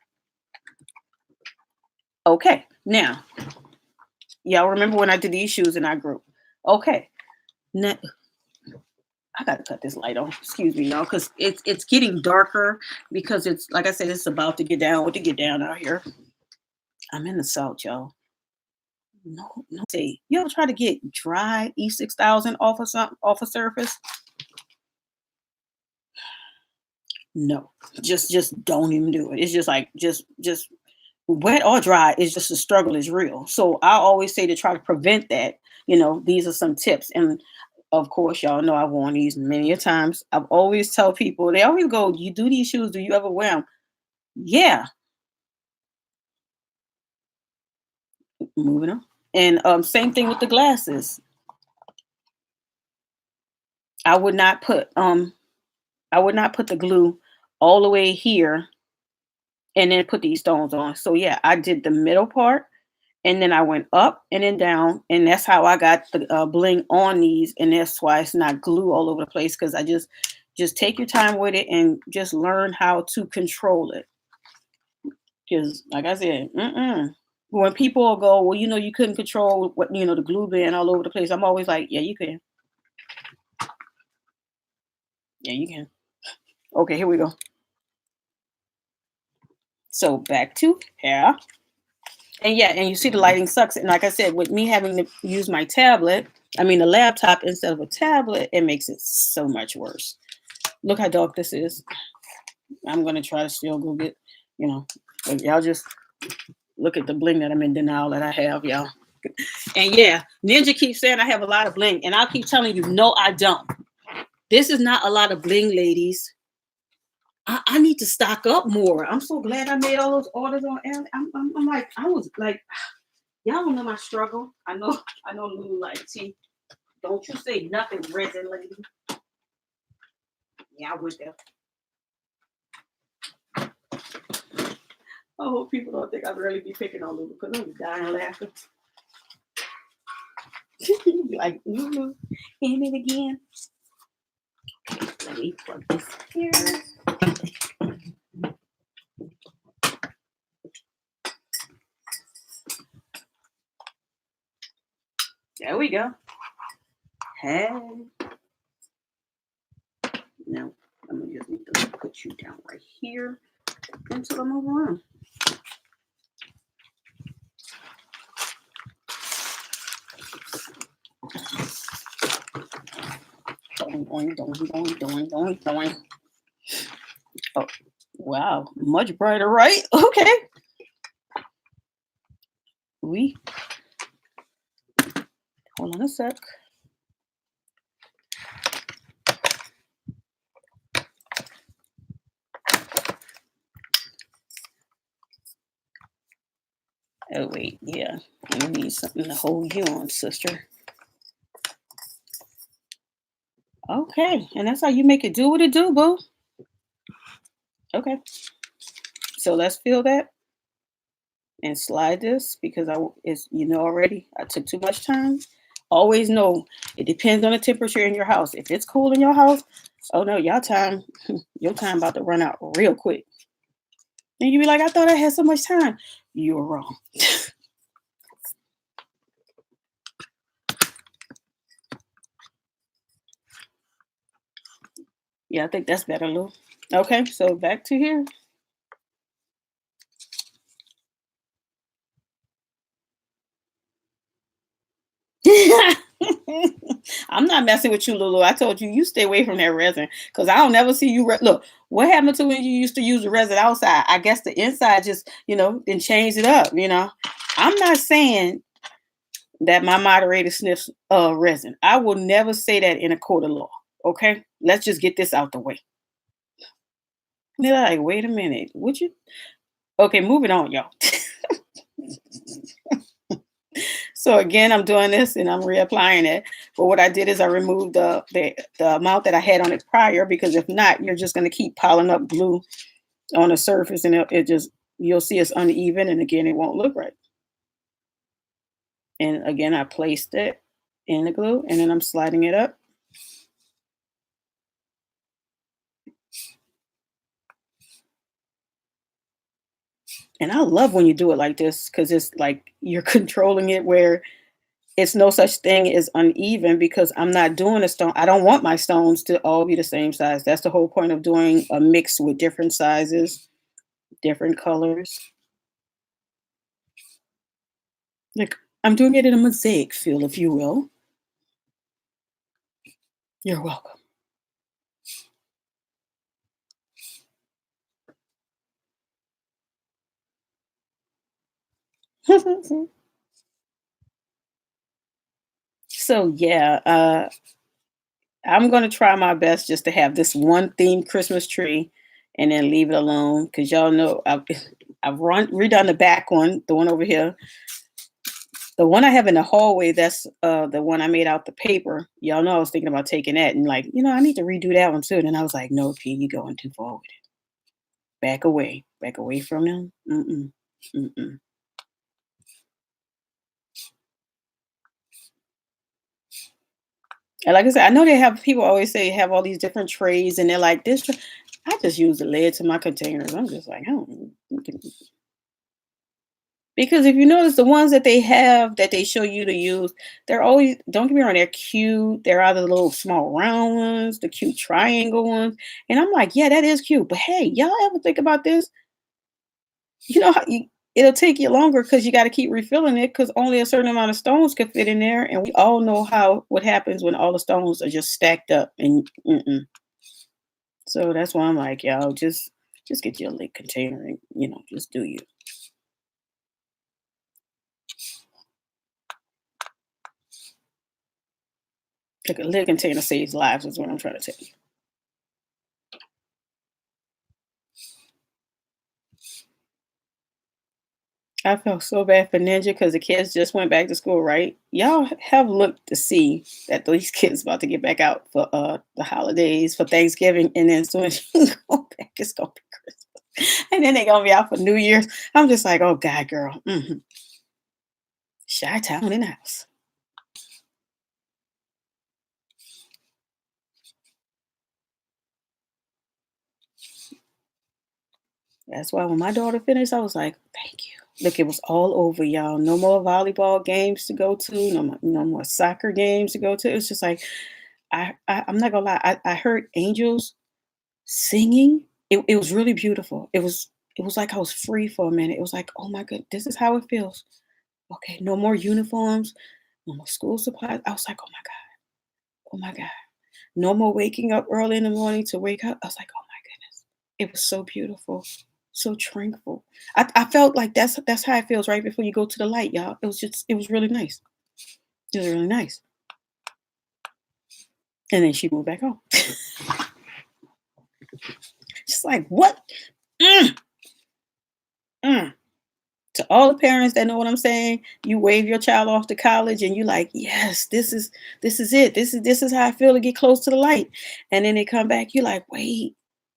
Okay, now y'all remember when I did these shoes in our group? Okay, now I gotta cut this light on. Excuse me, y'all, because it's getting darker because it's like I said, it's about to get down. What to get down out here? I'm in the south, y'all. No, no. Say, you ever try to get dry E6000 off of something off a surface? No, just don't even do it. It's just like just wet or dry. It's just the struggle is real. So I always say to try to prevent that. These are some tips, and of course, y'all know I've worn these many a times. I've always tell people they always go, "You do these shoes? Do you ever wear them?" Yeah, moving on. And same thing with the glasses. I would not put I would not put the glue all the way here and then put these stones on. So yeah, I did the middle part and then I went up and then down, and that's how I got the bling on these, and that's why it's not glue all over the place because I just take your time with it and just learn how to control it. Because like I said, when people go, well, you couldn't control what the glue being all over the place. I'm always like, yeah, you can, yeah, you can. Okay, here we go. So back to hair. And yeah, and you see the lighting sucks. And like I said, with me having to use my tablet, I mean the laptop instead of a tablet, it makes it so much worse. Look how dark this is. I'm gonna try to still go get, but y'all just look at the bling that I'm in denial that I have, y'all. And yeah, Ninja keeps saying I have a lot of bling, and I'll keep telling you, no, I don't. This is not a lot of bling, ladies. I need to stock up more. I'm so glad I made all those orders on Amazon. I'm like, I was like, y'all don't know my struggle. I know Lulu like, see, don't you say nothing, resin lady. Yeah, I went there. I hope people don't think I really be picking on Lulu because I'm dying laughing. Be like, Lulu, hit it again. Let me plug this here. There we go. Hey. Now I'm gonna just need to put you down right here until I move around. Doing, doing, doing, doing, doing, doing, doing. Oh, wow, much brighter, right? Okay. We hold on a sec. Oh wait, yeah. I need something to hold you on, sister. Okay, and that's how you make it do what it do, boo. Okay, so let's feel that and slide this because it's already I took too much time. Always know it depends on the temperature in your house. If it's cool in your house, oh no, your time about to run out real quick. And you be like, I thought I had so much time. You're wrong. Yeah, I think that's better, Lou. Okay, so back to here. I'm not messing with you, Lulu. I told you stay away from that resin because I don't never see you. Look, what happened to when you used to use the resin outside? I guess the inside just then changed it up. I'm not saying that my moderator sniffs resin. I will never say that in a court of law. Okay, let's just get this out the way. They're like, wait a minute, would you? Okay, moving on, y'all. So again, I'm doing this and I'm reapplying it. But what I did is I removed the amount that I had on it prior because if not, you're just going to keep piling up glue on the surface and it just you'll see it's uneven and again it won't look right. And again, I placed it in the glue and then I'm sliding it up. And I love when you do it like this because it's like you're controlling it where it's no such thing as uneven because I'm not doing a stone. I don't want my stones to all be the same size. That's the whole point of doing a mix with different sizes, different colors. Like I'm doing it in a mosaic feel, if you will. You're welcome. So yeah, I'm gonna try my best just to have this one themed Christmas tree, and then leave it alone because y'all know I've redone the back one, the one over here. The one I have in the hallway, that's the one I made out the paper. Y'all know I was thinking about taking that and like, I need to redo that one too. And then I was like, no, P, you going too far with it. Back away from them. Mm-mm, mm-mm. And like I said, I know they have people always say have all these different trays, and they're like this. I just use the lid to my containers. I'm just like, I don't. Because if you notice the ones that they have that they show you to use, they're always don't get me wrong, they're cute. They're either the little small round ones, the cute triangle ones. And I'm like, yeah, that is cute. But hey, y'all ever think about this? You know how it'll take you longer because you got to keep refilling it because only a certain amount of stones can fit in there. And we all know what happens when all the stones are just stacked up and so that's why I'm like, y'all just get you a lid container and just do you. Like a lid container saves lives is what I'm trying to tell you. I felt so bad for Ninja because the kids just went back to school, right? Y'all have looked to see that these kids about to get back out for the holidays for Thanksgiving, and then as soon as you go back, it's gonna be Christmas, and then they're gonna be out for New Year's. I'm just like, oh God, girl, Shy Town in the house. That's why when my daughter finished, I was like, thank you. Look, it was all over, y'all. No more volleyball games to go to. No more soccer games to go to. It's just like I'm not gonna lie. I heard Angels Singing, it was really beautiful. It was like I was free for a minute. It was like, "Oh my good, this is how it feels. Okay, no more uniforms, no more school supplies." I was like, "Oh my god. Oh my god. No more waking up early in the morning to wake up." I was like, "Oh my goodness." It was so beautiful, so tranquil. I felt like that's how it feels right before you go to the light, y'all. It was really nice. It was really nice. And then she moved back home. Just like, "What?" Mm, mm. To all the parents that know what I'm saying, you wave your child off to college and you like, yes, this is it. This is how I feel to get close to the light. And then they come back, you're like, wait,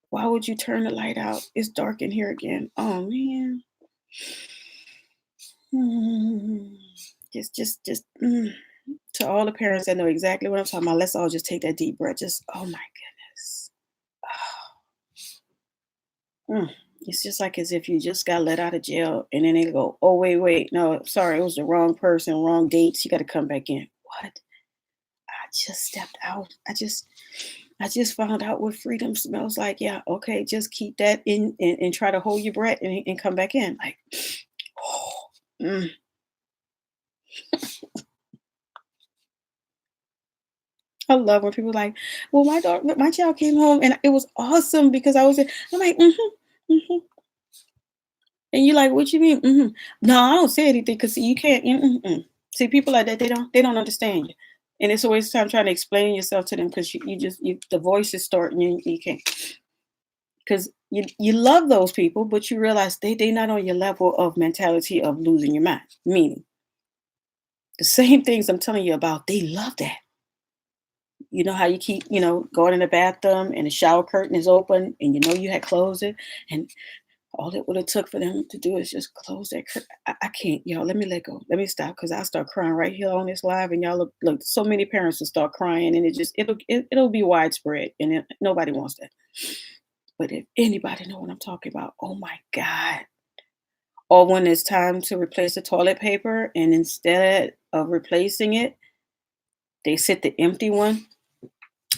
why would you turn the light out? It's dark in here again. Oh man. Mm. To all the parents that know exactly what I'm talking about, let's all just take that deep breath. Just, oh my goodness. Mm. It's just like as if you just got let out of jail and then they go, oh, wait, no, sorry, it was the wrong person, wrong dates. You got to come back in. What? I just stepped out. I just found out what freedom smells like. Yeah, okay, just keep that in and try to hold your breath and come back in. Like, oh, mm. I love when people like, well, my child came home and it was awesome because I was. I'm like, mm-hmm. And you're like, "What you mean?" "Mhm." "No, I don't say anything because you can't." See, people like that, they don't understand you, and it's a waste of time trying to explain yourself to them because the voices start and you can't because you love those people, but you realize they not on your level of mentality of losing your mind. Meaning the same things I'm telling you about, they love that. You know how you keep, going in the bathroom and the shower curtain is open and you know you had closed it and all it would have took for them to do is just close that curtain. I can't, y'all. Let me let go. Let me stop because I start crying right here on this live, and y'all look. So many parents will start crying, and it'll be widespread, and nobody wants that. But if anybody know what I'm talking about, oh my god! Or when it's time to replace the toilet paper, and instead of replacing it, they sit the empty one.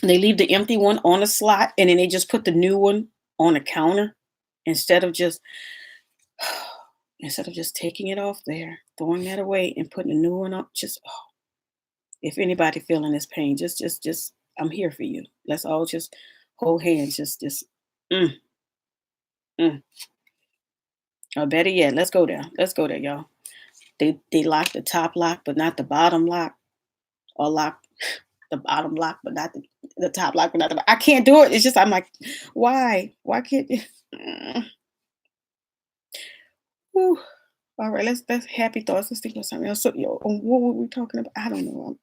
They leave the empty one on a slot, and then they just put the new one on a counter instead of just taking it off there, throwing that away and putting a new one up, just if anybody feeling this pain, just I'm here for you. Let's all just hold hands, just mm, mm. Or better yet, let's go there. Let's go there, y'all. They lock the top lock, but not the bottom lock, or lock the bottom lock, but not the top lock, but not the. I can't do it. It's just I'm like, why? Why can't you? Whew. All right, let's happy thoughts. Let's think of something else. So, what were we talking about? I don't know.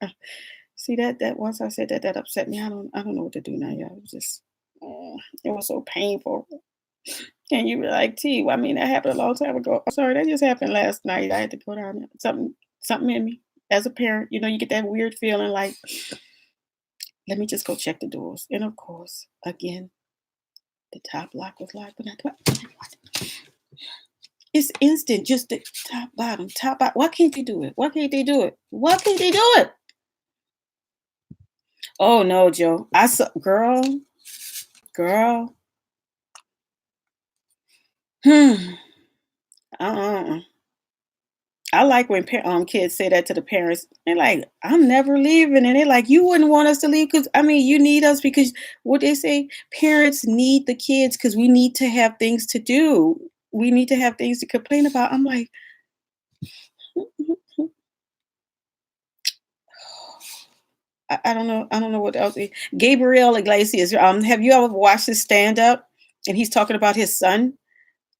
See that once I said that, that upset me. I don't know what to do now, y'all. It was just, it was so painful. And you were like, T, well, I mean, that happened a long time ago. I'm sorry, that just happened last night. I had to go down there. Something in me. As a parent, you get that weird feeling like, let me just go check the doors. And of course, again, the top lock was locked, but not it's instant, just the top, bottom, top, bottom. Why can't they do it? Why can't they do it? Why can't they do it? Oh no, Joe. I saw, girl. Hmm. Uh-uh. I like when kids say that to the parents. They're like, "I'm never leaving," and they're like, "You wouldn't want us to leave because I mean, you need us because what they say, parents need the kids because we need to have things to do. We need to have things to complain about." I'm like, I don't know. I don't know what else. Gabriel Iglesias. Have you ever watched his stand up? And he's talking about his son.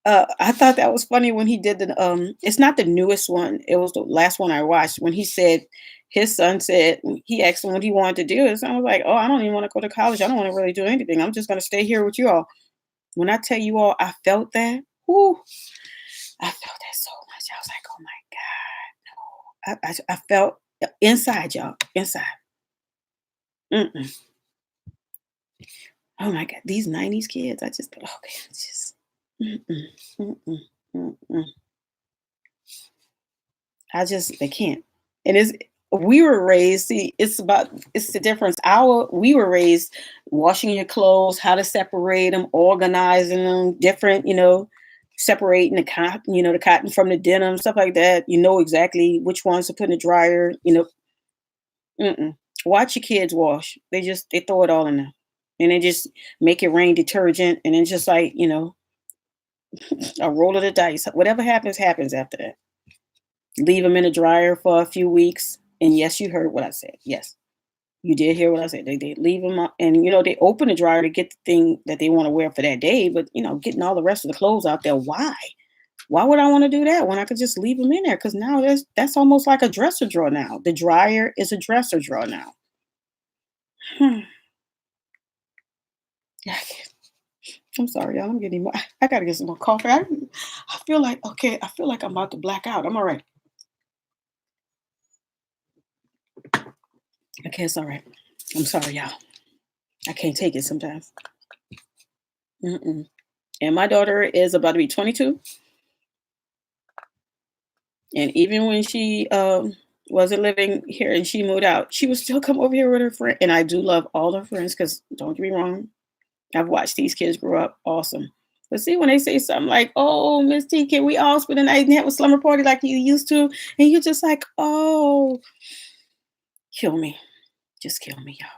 I thought that was funny when he did the. It's not the newest one. It was the last one I watched when he said his son said he asked him what he wanted to do. His son was like, "Oh, I don't even want to go to college. I don't want to really do anything. I'm just going to stay here with you all." When I tell you all, I felt that. Whoo, I felt that so much. I was like, "Oh my god!" I felt inside, y'all, inside. Mm-mm. Oh my god, these '90s kids. I just okay, it's just mm-mm, mm-mm, mm-mm. They can't. And it's We were raised, see, it's the difference. We were raised washing your clothes, how to separate them, organizing them, different, separating the cotton from the denim, stuff like that. You know exactly which ones to put in the dryer. Mm-mm. Watch your kids wash. They throw it all in there. And they just make it rain detergent, and then just like, a roll of the dice. Whatever happens, happens after that. Leave them in the dryer for a few weeks. And yes, you heard what I said. Yes, you did hear what I said. They leave them up, and they open the dryer to get the thing that they want to wear for that day. But getting all the rest of the clothes out there, why? Why would I want to do that when I could just leave them in there? Because now that's almost like a dresser drawer now. The dryer is a dresser drawer now. Hmm. Yeah, I'm sorry, y'all. I'm getting more. I gotta get some more coffee. I feel like okay. I feel like I'm about to black out. I'm all right. Okay, it's all right. I'm sorry, y'all. I can't take it sometimes. Mm-mm. And my daughter is about to be 22, and even when she wasn't living here and she moved out, she would still come over here with her friend. And I do love all her friends because don't get me wrong, I've watched these kids grow up awesome. But see, when they say something like, "Oh, Miss T, can we all spend the night and have a slumber party like you used to?" and you're just like, "Oh, kill me, just kill me, y'all,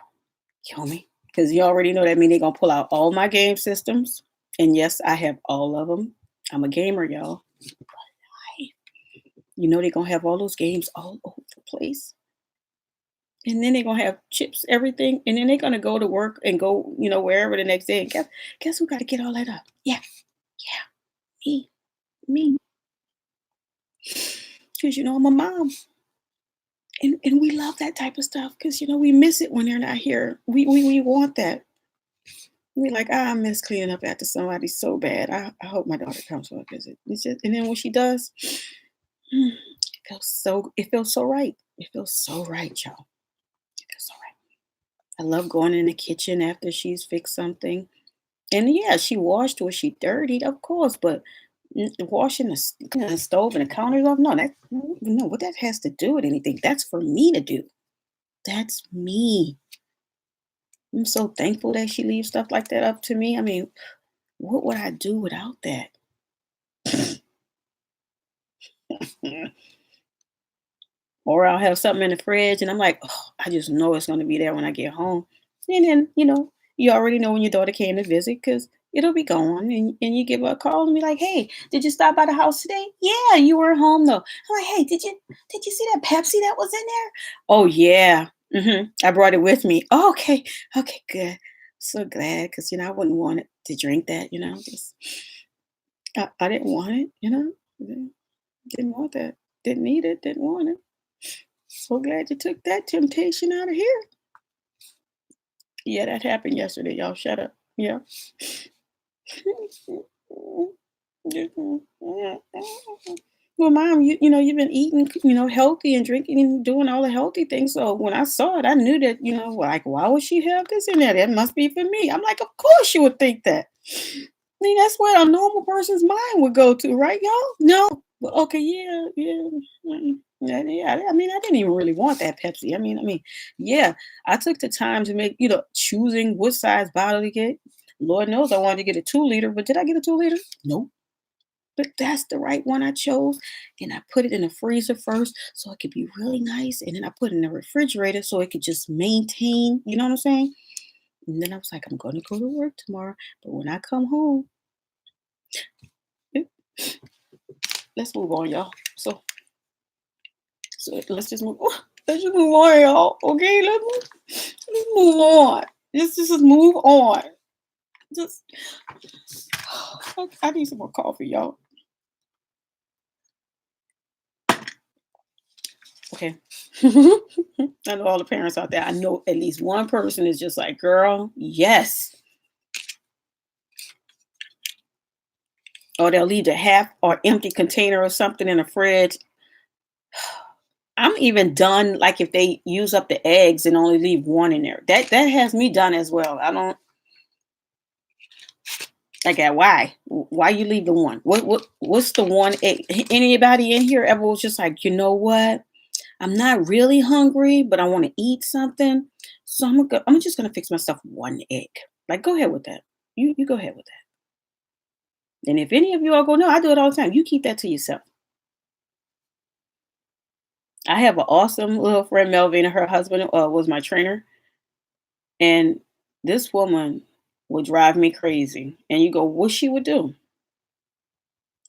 kill me," because you already know that mean they're gonna pull out all my game systems. And yes, I have all of them. I'm a gamer, y'all. They're gonna have all those games all over the place. And then they're gonna have chips, everything, and then they're gonna go to work and go, wherever the next day. And guess who gotta get all that up? Yeah, yeah, me, me. Because I'm a mom. And we love that type of stuff because we miss it when they're not here. We want that. We like, I miss cleaning up after somebody so bad. I hope my daughter comes for a visit. And then when she does, it feels so right. It feels so right, y'all. It feels so right. I love going in the kitchen after she's fixed something. And yeah, she washed or she dirtied, of course, but washing the stove and the counters off, no, no, what that has to do with anything. That's for me to do. That's me. I'm so thankful that she leaves stuff like that up to me. I mean, what would I do without that? Or I'll have something in the fridge and I'm like, oh, I just know it's going to be there when I get home. And then, you already know when your daughter came to visit because it'll be gone. And you give her a call and be like, hey, did you stop by the house today? Yeah, you were home though. I'm like, hey, did you see that Pepsi that was in there? Oh yeah. I brought it with me. Oh, okay. Okay, good. So glad because I wouldn't want it to drink that, just I didn't want it, didn't want that. Didn't need it, didn't want it. So glad you took that temptation out of here. Yeah, that happened yesterday, y'all. Shut up. Yeah. Well, mom, you've been eating, healthy and drinking and doing all the healthy things. So when I saw it, I knew that, like, why would she have this in there? That must be for me. I'm like, of course you would think that. I mean, that's what a normal person's mind would go to, right, y'all? No. Well, okay, yeah, yeah. Yeah, yeah. I mean, I didn't even really want that Pepsi. Yeah, I took the time to make, choosing what size bottle to get. Lord knows I wanted to get a 2 liter, but did I get a 2 liter? Nope. But that's the right one I chose. And I put it in the freezer first so it could be really nice. And then I put it in the refrigerator so it could just maintain, you know what I'm saying? And then I was like, I'm going to go to work tomorrow. But when I come home, eh, let's move on, y'all. So let's just move on. Let's just move on, y'all. Okay, let's move on. Just move on. Just I need some more coffee, y'all. Okay. I know all the parents out there. I know at least one person is just like, girl, yes. Or they'll leave the half or empty container or something in the fridge. I'm even done, like if they use up the eggs and only leave one in there. That has me done as well. I don't like that. Why? Why you leave the one? What's the one egg? Anybody in here ever was just like, you know what? I'm not really hungry, but I want to eat something. So I'm just gonna fix myself one egg. Like, go ahead with that. You go ahead with that. And if any of you all go, no, I do it all the time. You keep that to yourself. I have an awesome little friend, Melvin, and her husband was my trainer. And this woman would drive me crazy. And you go, what she would do?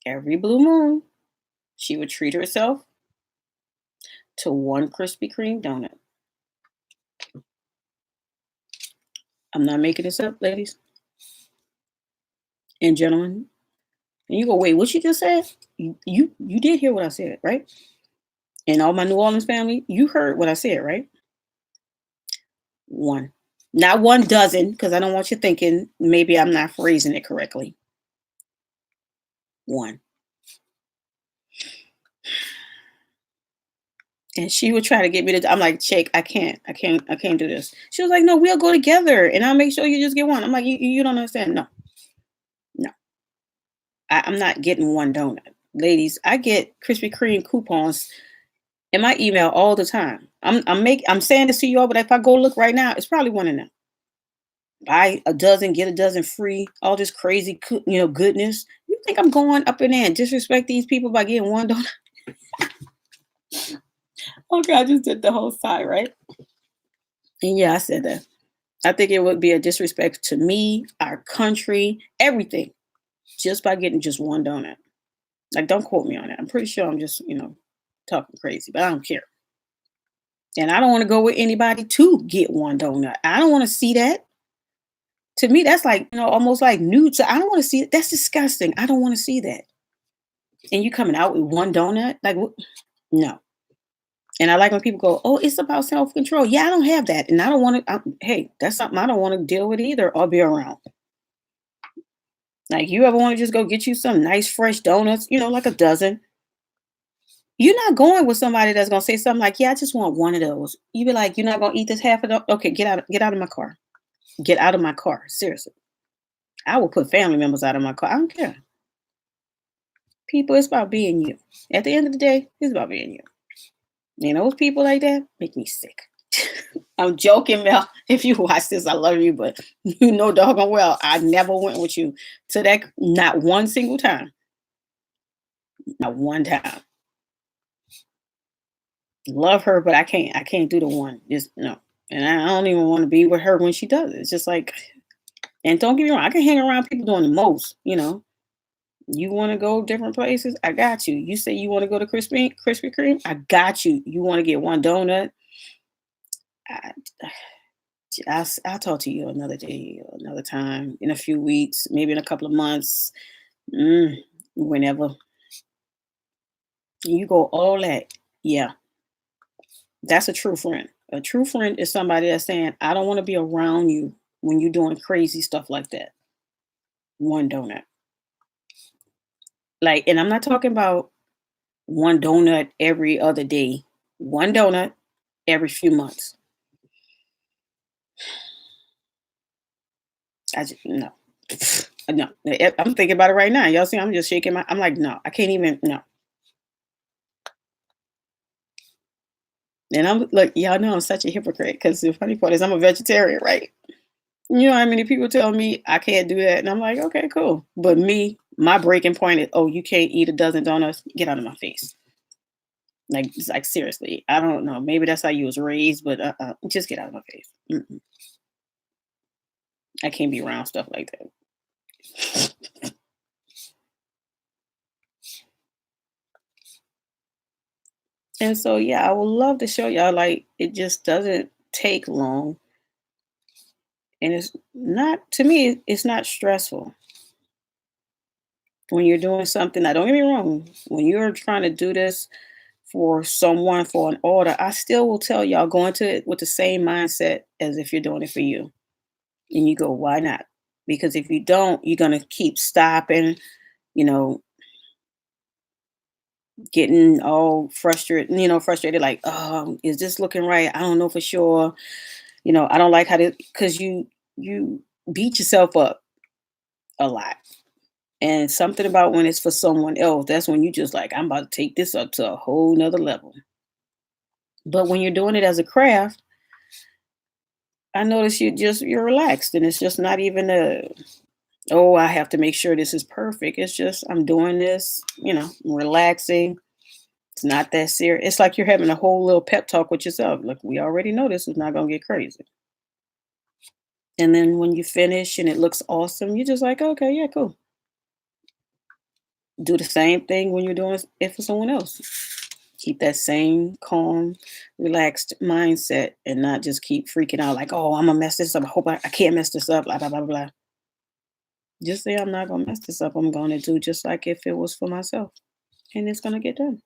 Every blue moon, she would treat herself to one Krispy Kreme donut. I'm not making this up, ladies and gentlemen. And you go, wait, what you just said? You did hear what I said, right? And all my New Orleans family, you heard what I said, right? One. Not one dozen, because I don't want you thinking maybe I'm not phrasing it correctly. One. And she would try to get me to. I'm like, Shake, I can't do this. She was like, no, we'll go together, and I'll make sure you just get one. I'm like, you don't understand. No, no, I'm not getting one donut, ladies. I get Krispy Kreme coupons in my email all the time. I'm saying this to you all, but if I go look right now, it's probably one in them. Buy a dozen, get a dozen free. All this crazy, goodness. You think I'm going up in there and disrespect these people by getting one donut? Okay, I just did the whole side, right? And yeah, I said that. I think it would be a disrespect to me, our country, everything, just by getting just one donut. Like, don't quote me on that. I'm pretty sure I'm just, talking crazy, but I don't care. And I don't want to go with anybody to get one donut. I don't want to see that. To me, that's like, almost like nude. So I don't want to see it. That's disgusting. I don't want to see that. And you coming out with one donut? Like, no. And I like when people go, oh, it's about self control. Yeah, I don't have that. And I don't want to, hey, that's something I don't want to deal with either or be around. Like, you ever want to just go get you some nice fresh donuts, like a dozen? You're not going with somebody that's gonna say something like, "Yeah, I just want one of those." You be like, "You're not gonna eat this half of them? Okay, get out of my car. Get out of my car. Seriously, I will put family members out of my car. I don't care. People, it's about being you. At the end of the day, it's about being you. And those people like that make me sick. I'm joking, Mel. If you watch this, I love you, but you know doggone well I never went with you to that. Not one single time. Not one time. Love her, but I can't. I can't do the one. Just no. And I don't even want to be with her when she does it. It's just like, and don't get me wrong, I can hang around people doing the most. You want to go different places? I got you. You say you want to go to Krispy Kreme? I got you. You want to get one donut? I, I'll talk to you another day, another time, in a few weeks, maybe in a couple of months, whenever. You go all that. Yeah, that's a true friend. A true friend is somebody that's saying, I don't want to be around you when you're doing crazy stuff like that. One donut. Like, and I'm not talking about one donut every other day. One donut every few months. I just no. No. I'm thinking about it right now. Y'all see, I'm just shaking I'm like, no, I can't even no. And I'm look, y'all know I'm such a hypocrite because the funny part is I'm a vegetarian, right? You know how many people tell me I can't do that? And I'm like, okay, cool. But me, my breaking point is, oh, you can't eat a dozen donuts. Get out of my face. Like, it's like seriously, I don't know. Maybe that's how you was raised, but just get out of my face. I can't be around stuff like that. And so, yeah, I would love to show y'all. Like, it just doesn't take long, and it's not to me. It's not stressful when you're doing something. Now, don't get me wrong. When you're trying to do this for someone for an order, I still will tell y'all go into it with the same mindset as if you're doing it for you. And you go, why not? Because if you don't, you're gonna keep stopping, you know, getting all frustrated, like, oh, is this looking right? I don't know for sure. I don't like how to because you beat yourself up a lot. And something about when it's for someone else, that's when you just like, I'm about to take this up to a whole nother level. But when you're doing it as a craft, I notice you're relaxed and it's just not even a, oh, I have to make sure this is perfect. It's just I'm doing this, relaxing. It's not that serious. It's like you're having a whole little pep talk with yourself. Look, we already know this is not gonna get crazy. And then when you finish and it looks awesome, you're just like, okay, yeah, cool. Do the same thing when you're doing it for someone else. Keep that same calm, relaxed mindset and not just keep freaking out like, oh, I'm gonna mess this up. I hope I can't mess this up, blah, blah, blah, blah. Just say I'm not gonna mess this up. I'm gonna do just like if it was for myself. And it's gonna get done.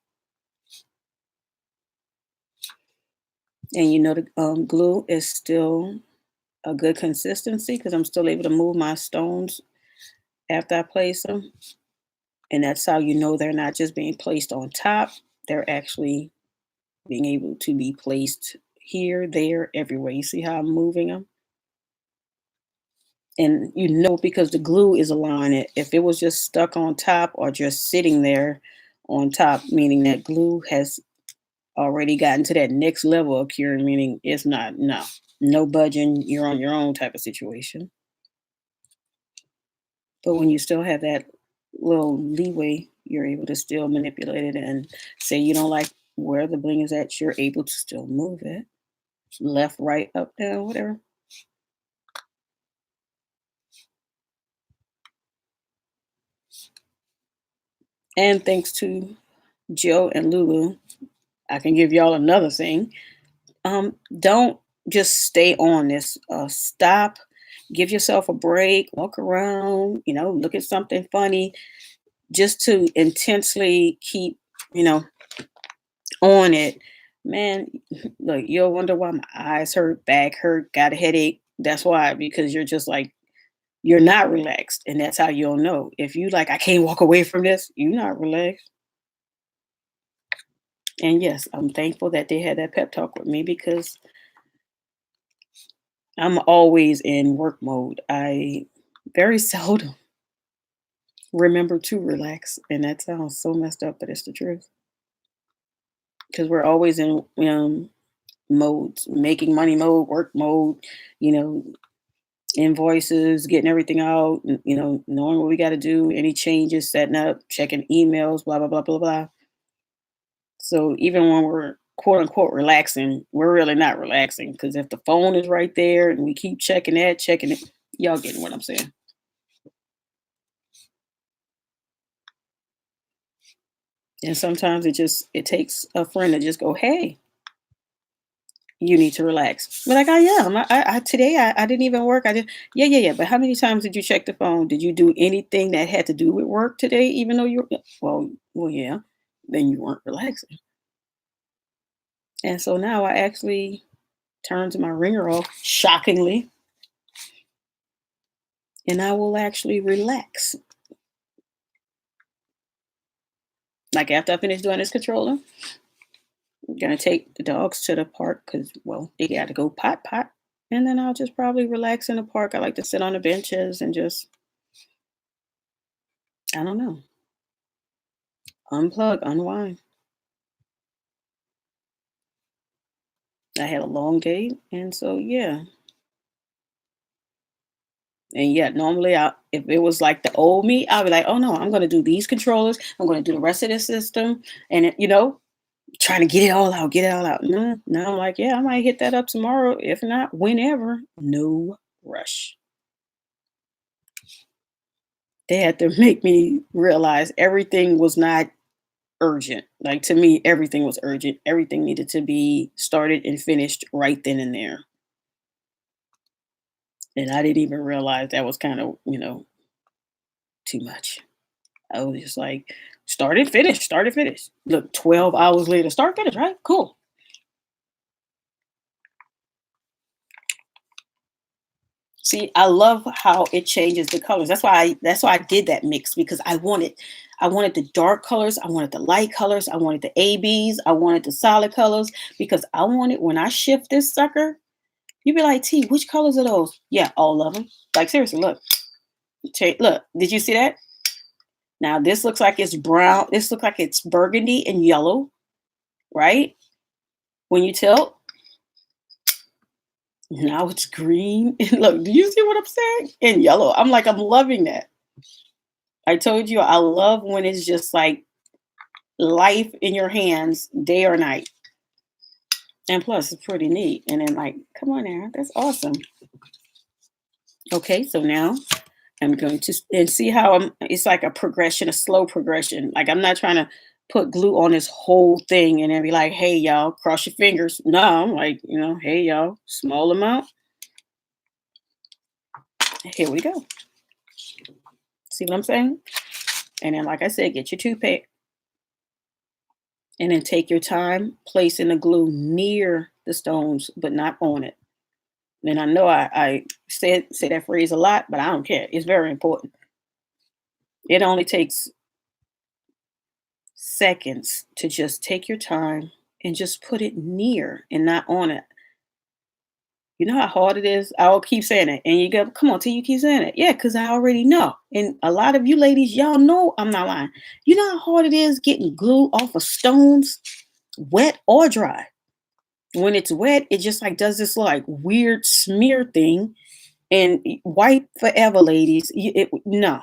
And the glue is still a good consistency because I'm still able to move my stones after I place them. And that's how you know they're not just being placed on top, they're actually being able to be placed here, there, everywhere. You see how I'm moving them? And because the glue is aligning it. If it was just stuck on top or just sitting there on top, meaning that glue has already gotten to that next level of curing, meaning it's not, no budging, you're on your own type of situation. But when you still have that little leeway, you're able to still manipulate it and say you don't like where the bling is at, you're able to still move it left, right, up, down, whatever. And thanks to Joe and Lulu, I can give y'all another thing. Don't just stay on this. Stop, give yourself a break, walk around, look at something funny, just to intensely keep, you know, on it. Man, look, you'll wonder why my eyes hurt, back hurt, got a headache. That's why, because you're just like, you're not relaxed. And that's how you'll know. If you like, I can't walk away from this, you're not relaxed. And yes, I'm thankful that they had that pep talk with me because I'm always in work mode. I very seldom remember to relax. And that sounds so messed up, but it's the truth. Because we're always in modes, making money mode, work mode, you know, invoices, getting everything out, knowing what we got to do, any changes, setting up, checking emails, blah, blah, blah, blah, blah. So even when we're quote unquote relaxing, we're really not relaxing because if the phone is right there and we keep checking that, checking it, y'all getting what I'm saying. And sometimes it takes a friend to just go, hey, you need to relax. But like I am. Today I didn't even work. I did, yeah, yeah, yeah. But how many times did you check the phone? Did you do anything that had to do with work today, even though well, yeah, then you weren't relaxing. And so now I actually turned my ringer off, shockingly, and I will actually relax. Like after I finish doing this controller, I'm gonna take the dogs to the park because, well, they got to go pot, and then I'll just probably relax in the park. I like to sit on the benches and just, I don't know, unplug, unwind. I had a long day, and so yeah. And yeah, normally, if it was like the old me, I'd be like, "Oh no, I'm going to do these controllers. I'm going to do the rest of the system," and trying to get it all out, get it all out. No, now I'm like, yeah, I might hit that up tomorrow. If not, whenever. No rush. They had to make me realize everything was not urgent. Like to me, everything was urgent. Everything needed to be started and finished right then and there. And I didn't even realize that was kind of, too much. I was just like, start and finish. Look, 12 hours later, start, finish, right? Cool. See, I love how it changes the colors. That's why I did that mix because I wanted the dark colors, I wanted the light colors, I wanted the ABs, I wanted the solid colors because I wanted when I shift this sucker, you'd be like, T, which colors are those? Yeah, all of them. Like seriously, look. Look, did you see that? Now this looks like it's brown. This looks like it's burgundy and yellow, right? When you tilt, now it's green. Look, do you see what I'm saying? And yellow. I'm like, I'm loving that. I told you I love when it's just like life in your hands, day or night. And plus, it's pretty neat. And then, like, come on now, that's awesome. Okay, so now I'm going to and see how I'm. It's like a progression, a slow progression. Like I'm not trying to put glue on this whole thing and then be like, "Hey, y'all, cross your fingers." No, I'm like, "Hey, y'all, small amount. Here we go." See what I'm saying? And then, like I said, get your toothpick and then take your time placing the glue near the stones, but not on it. And I know I say that phrase a lot, but I don't care. It's very important. It only takes seconds to just take your time and just put it near and not on it. You know how hard it is? I'll keep saying it. And you go, come on, till you keep saying it. Yeah, because I already know. And a lot of you ladies, y'all know I'm not lying. You know how hard it is getting glue off of stones, wet or dry. When it's wet, it just like does this like weird smear thing and white forever, ladies. No.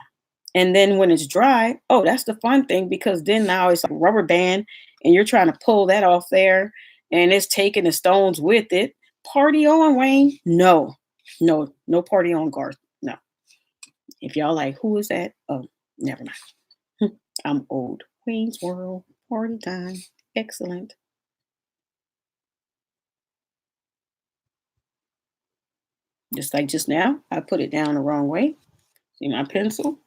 And then when it's dry, oh, that's the fun thing because then now it's like rubber band and you're trying to pull that off there and it's taking the stones with it. Party on, Wayne. No, no, no party on, Garth. No. If y'all like, who is that? Oh, never mind. I'm old. Wayne's World. Party time. Excellent. Just like just now, I put it down the wrong way. See my pencil?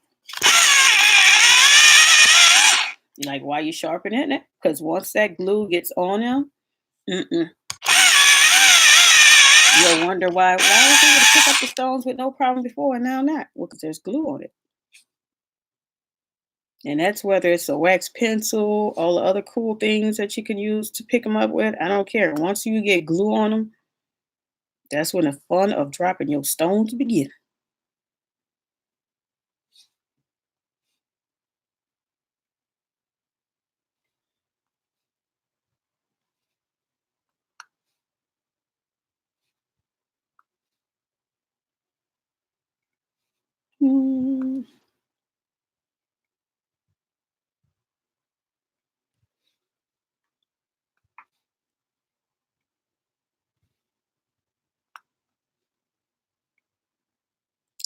You're like, why you sharpening it? Because once that glue gets on them, mm-mm. You'll wonder why I was able to pick up the stones with no problem before and now not. Well, because there's glue on it. And that's whether it's a wax pencil, all the other cool things that you can use to pick them up with. I don't care. Once you get glue on them, that's when the fun of dropping your stones begin. Mm.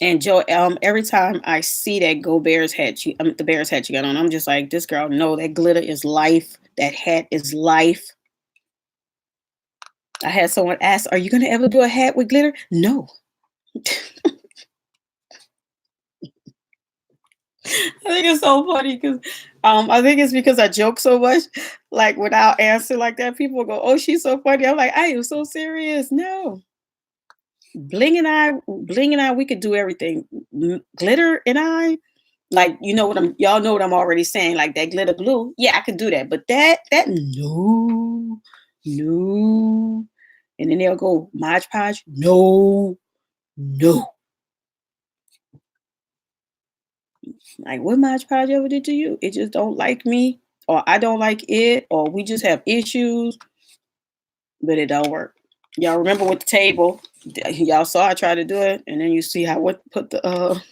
And Joe, every time I see that Go Bears hat, the Bears hat you got on, I'm just like, this girl, no, that glitter is life. That hat is life. I had someone ask, "Are you going to ever do a hat with glitter?" No. I think it's so funny because I think it's because I joke so much. Like without answer like that, people go, "Oh, she's so funny." I'm like, "I am so serious." No, Bling and I, we could do everything. Glitter and I, like you know what y'all know what I'm already saying. Like that glitter glue, yeah, I could do that. But that no, no. And then they'll go Mod Podge, no, no. Like what Mod Podge ever did to you? It just don't like me, or I don't like it, or we just have issues, but it don't work. Y'all remember with the table? Y'all saw I tried to do it, and then you see how what put the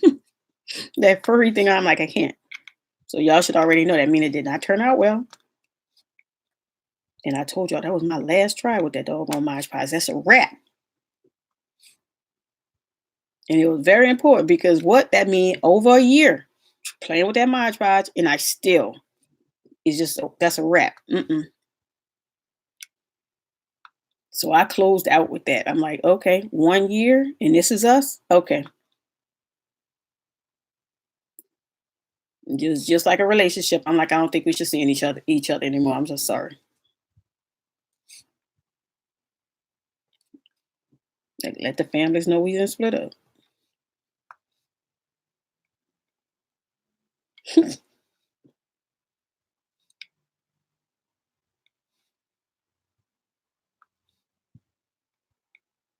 that furry thing on. I'm like, I can't. So y'all should already know that mean it did not turn out well. And I told y'all that was my last try with that doggone Mod Podge. That's a wrap. And it was very important because what that mean over a year playing with that Mod Podge, and I still it's just that's a wrap. Mm-mm. So I closed out with that. I'm like, okay, 1 year and this is us. Okay. Just like a relationship. I'm like, I don't think we should see each other anymore. I'm just sorry. Like, let the families know we didn't split up.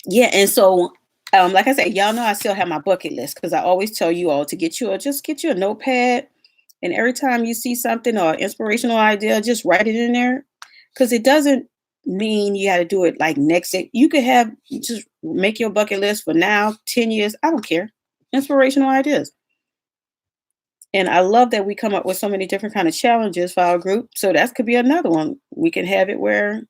Yeah, and so like I said, y'all know I still have my bucket list because I always tell you all to just get you a notepad and every time you see something or inspirational idea, just write it in there. Cause it doesn't mean you got to do it like next day. You could have just make your bucket list for now, 10 years. I don't care. Inspirational ideas. And I love that we come up with so many different kind of challenges for our group. So that could be another one. We can have it where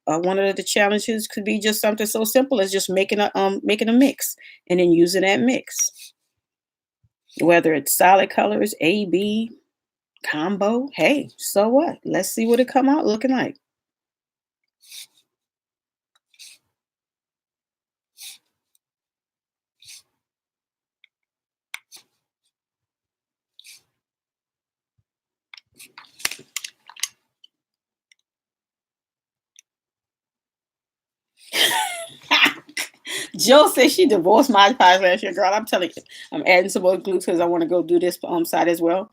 one of the challenges could be just something so simple as just making a mix and then using that mix, whether it's solid colors, A, B, combo. Hey, so what? Let's see what it come out looking like. Jill says she divorced my pies last year. Girl, I'm telling you, I'm adding some more glue because I want to go do this side as well.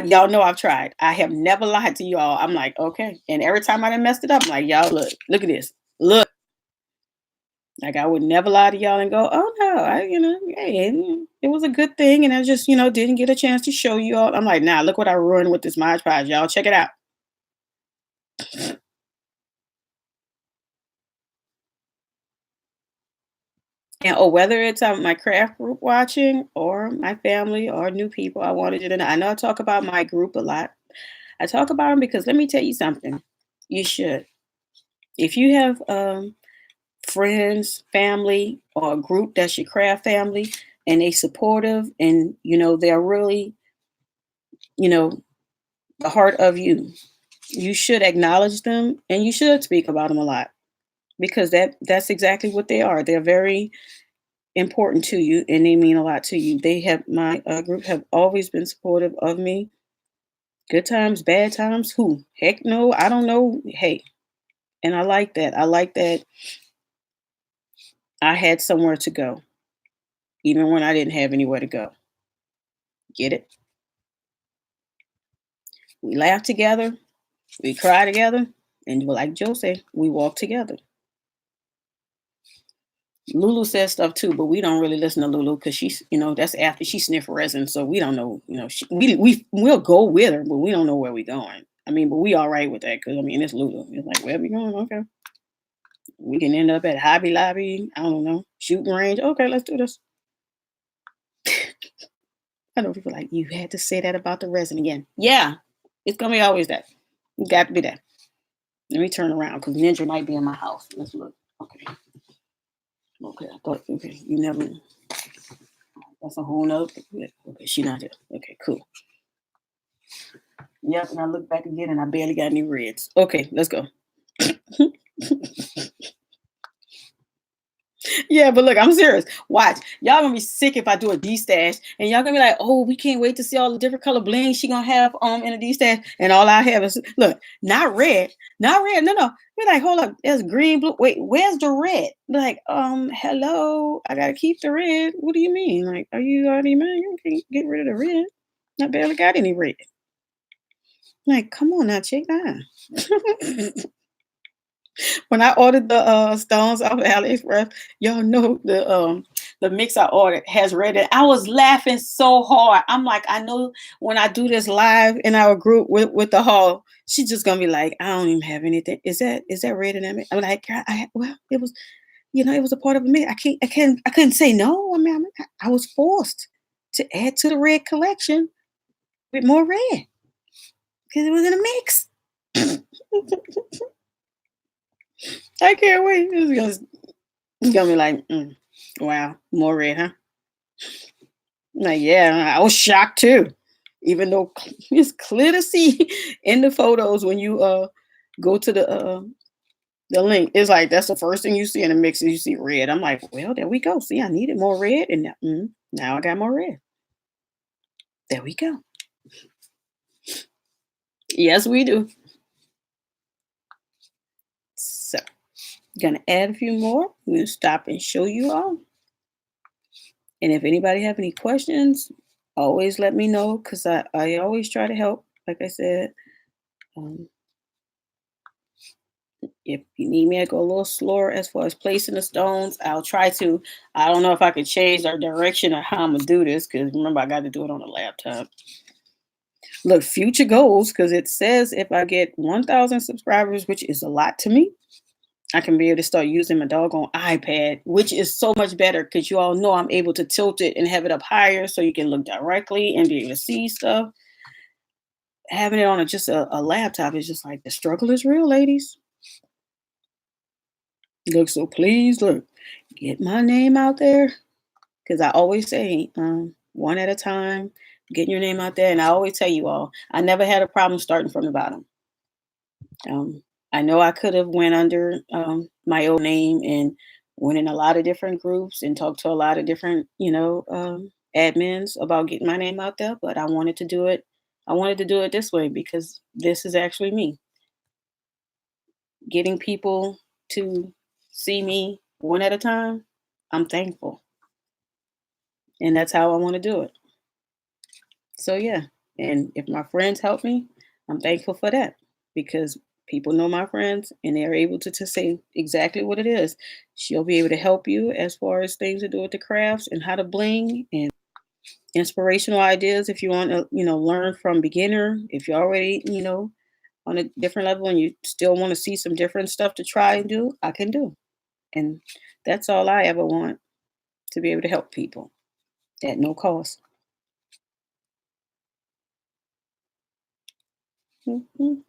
Y'all know I've tried. I have never lied to y'all. I'm like, okay. And every time I done messed it up, I'm like, y'all look at this. Look. Like I would never lie to y'all and go, oh no, hey, it was a good thing. And I just, didn't get a chance to show you all. I'm like, nah, look what I ruined with this Mod Podge. Y'all check it out. And or whether it's my craft group watching or my family or new people, I wanted you to know. I know I talk about my group a lot. I talk about them because let me tell you something. You should. If you have friends, family, or a group that's your craft family, and they supportive, and they're really, you know, the heart of you. You should acknowledge them, and you should speak about them a lot because that's exactly what they are. They're very important to you, and they mean a lot to you. They have my group have always been supportive of me. Good times, bad times. Who? Heck no, I don't know. Hey, and I like that. I like that I had somewhere to go, even when I didn't have anywhere to go. Get it? We laugh together, we cry together, and like Joe said, we walk together. Lulu says stuff too, but we don't really listen to Lulu because she's, that's after she sniffed resin, so we don't know. We'll go with her, but we don't know where we're going. I mean, but we all right with that because it's Lulu. It's like where we going? Okay, we can end up at Hobby Lobby. I don't know, shooting range. Okay, let's do this. I know people like you had to say that about the resin again. Yeah, it's gonna be always that. You got to be that. Let me turn around because Ninja might be in my house. Let's look. Okay. Okay. I thought. Okay. You never. That's a whole nother. Yeah, okay. She not here. Okay. Cool. Yep. And I look back again, and I barely got any reds. Okay. Let's go. Yeah, but look, I'm serious. Watch. Y'all gonna be sick if I do a D stash. And y'all gonna be like, oh, we can't wait to see all the different color bling she gonna have in a D stash. And all I have is look, not red. Not red. No, no. We're like, hold up, there's green, blue. Wait, where's the red? Like, hello. I gotta keep the red. What do you mean? Like, are you already man? You can't get rid of the red. I barely got any red. Like, come on now, check that. When I ordered the stones off of AliExpress, y'all know the mix I ordered has red. I was laughing so hard. I'm like, I know when I do this live in our group with the haul, she's just gonna be like, I don't even have anything. Is that red in that mix? I'm like, "God, well, it was, it was a part of a mix. I couldn't say no. I mean, I was forced to add to the red collection with more red because it was in a mix. I can't wait. It's gonna be like, wow, more red, huh? Like, yeah, I was shocked too. Even though it's clear to see in the photos when you go to the link, it's like that's the first thing you see in the mix is you see red. I'm like, well, there we go. See, I needed more red, and now I got more red. There we go. Yes, we do. So, gonna add a few more. We're gonna stop and show you all. And if anybody have any questions, always let me know because I always try to help. Like I said, um, if you need me to go a little slower as far as placing the stones, I'll try to. I don't know if I could change our direction or how I'm gonna do this because remember I got to do it on a laptop. Look, future goals, because it says if I get 1,000 subscribers, which is a lot to me, I can be able to start using my doggone iPad, which is so much better because you all know I'm able to tilt it and have it up higher so you can look directly and be able to see stuff. Having it on just a laptop is just like the struggle is real, ladies. Look, so please look, get my name out there because I always say one at a time, getting your name out there. And I always tell you all, I never had a problem starting from the bottom. Um, I know I could have went under my old name and went in a lot of different groups and talked to a lot of different, admins about getting my name out there, but I wanted to do it. I wanted to do it this way because this is actually me getting people to see me one at a time. I'm thankful, and that's how I want to do it. So yeah, and if my friends help me, I'm thankful for that because people know my friends and they're able to say exactly what it is. She'll be able to help you as far as things to do with the crafts and how to bling and inspirational ideas if you want to, learn from beginner. If you're already, on a different level and you still want to see some different stuff to try and do, I can do. And that's all I ever want, to be able to help people at no cost. Mhm.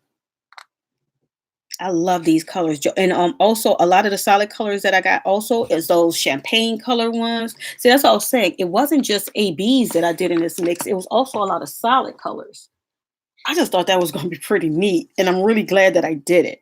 I love these colors, and also a lot of the solid colors that I got also is those champagne color ones. See, that's what I was saying. It wasn't just ABs that I did in this mix. It was also a lot of solid colors. I just thought that was going to be pretty neat, and I'm really glad that I did it.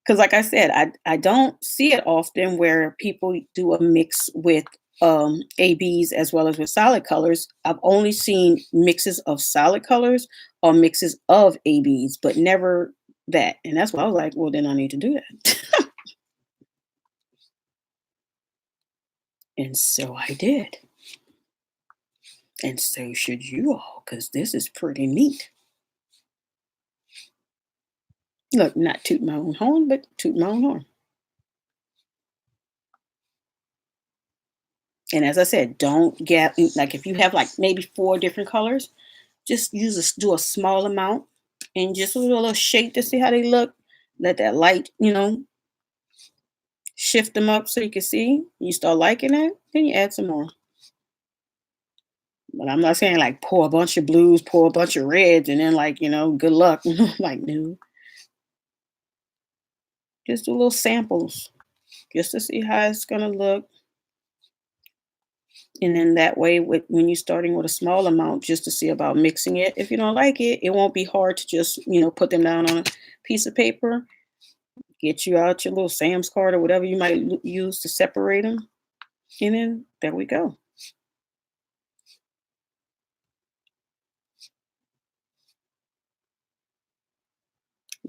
Because, like I said, I don't see it often where people do a mix with ABs as well as with solid colors. I've only seen mixes of solid colors or mixes of ABs, but never that. And that's why I was like, well, then I need to do that. And so I did. And so should you all, because this is pretty neat. Look, not toot my own horn, but toot my own horn. And as I said, don't get like if you have like maybe four different colors, just do a small amount and just a little shake to see how they look. Let that light, shift them up so you can see. You start liking it, then you add some more. But I'm not saying like pour a bunch of blues, pour a bunch of reds, and then like, good luck. Like, no. Just do little samples just to see how it's gonna look. And then that way, when you're starting with a small amount, just to see about mixing it. If you don't like it, it won't be hard to just, put them down on a piece of paper. Get you out your little Sam's card or whatever you might use to separate them. And then there we go.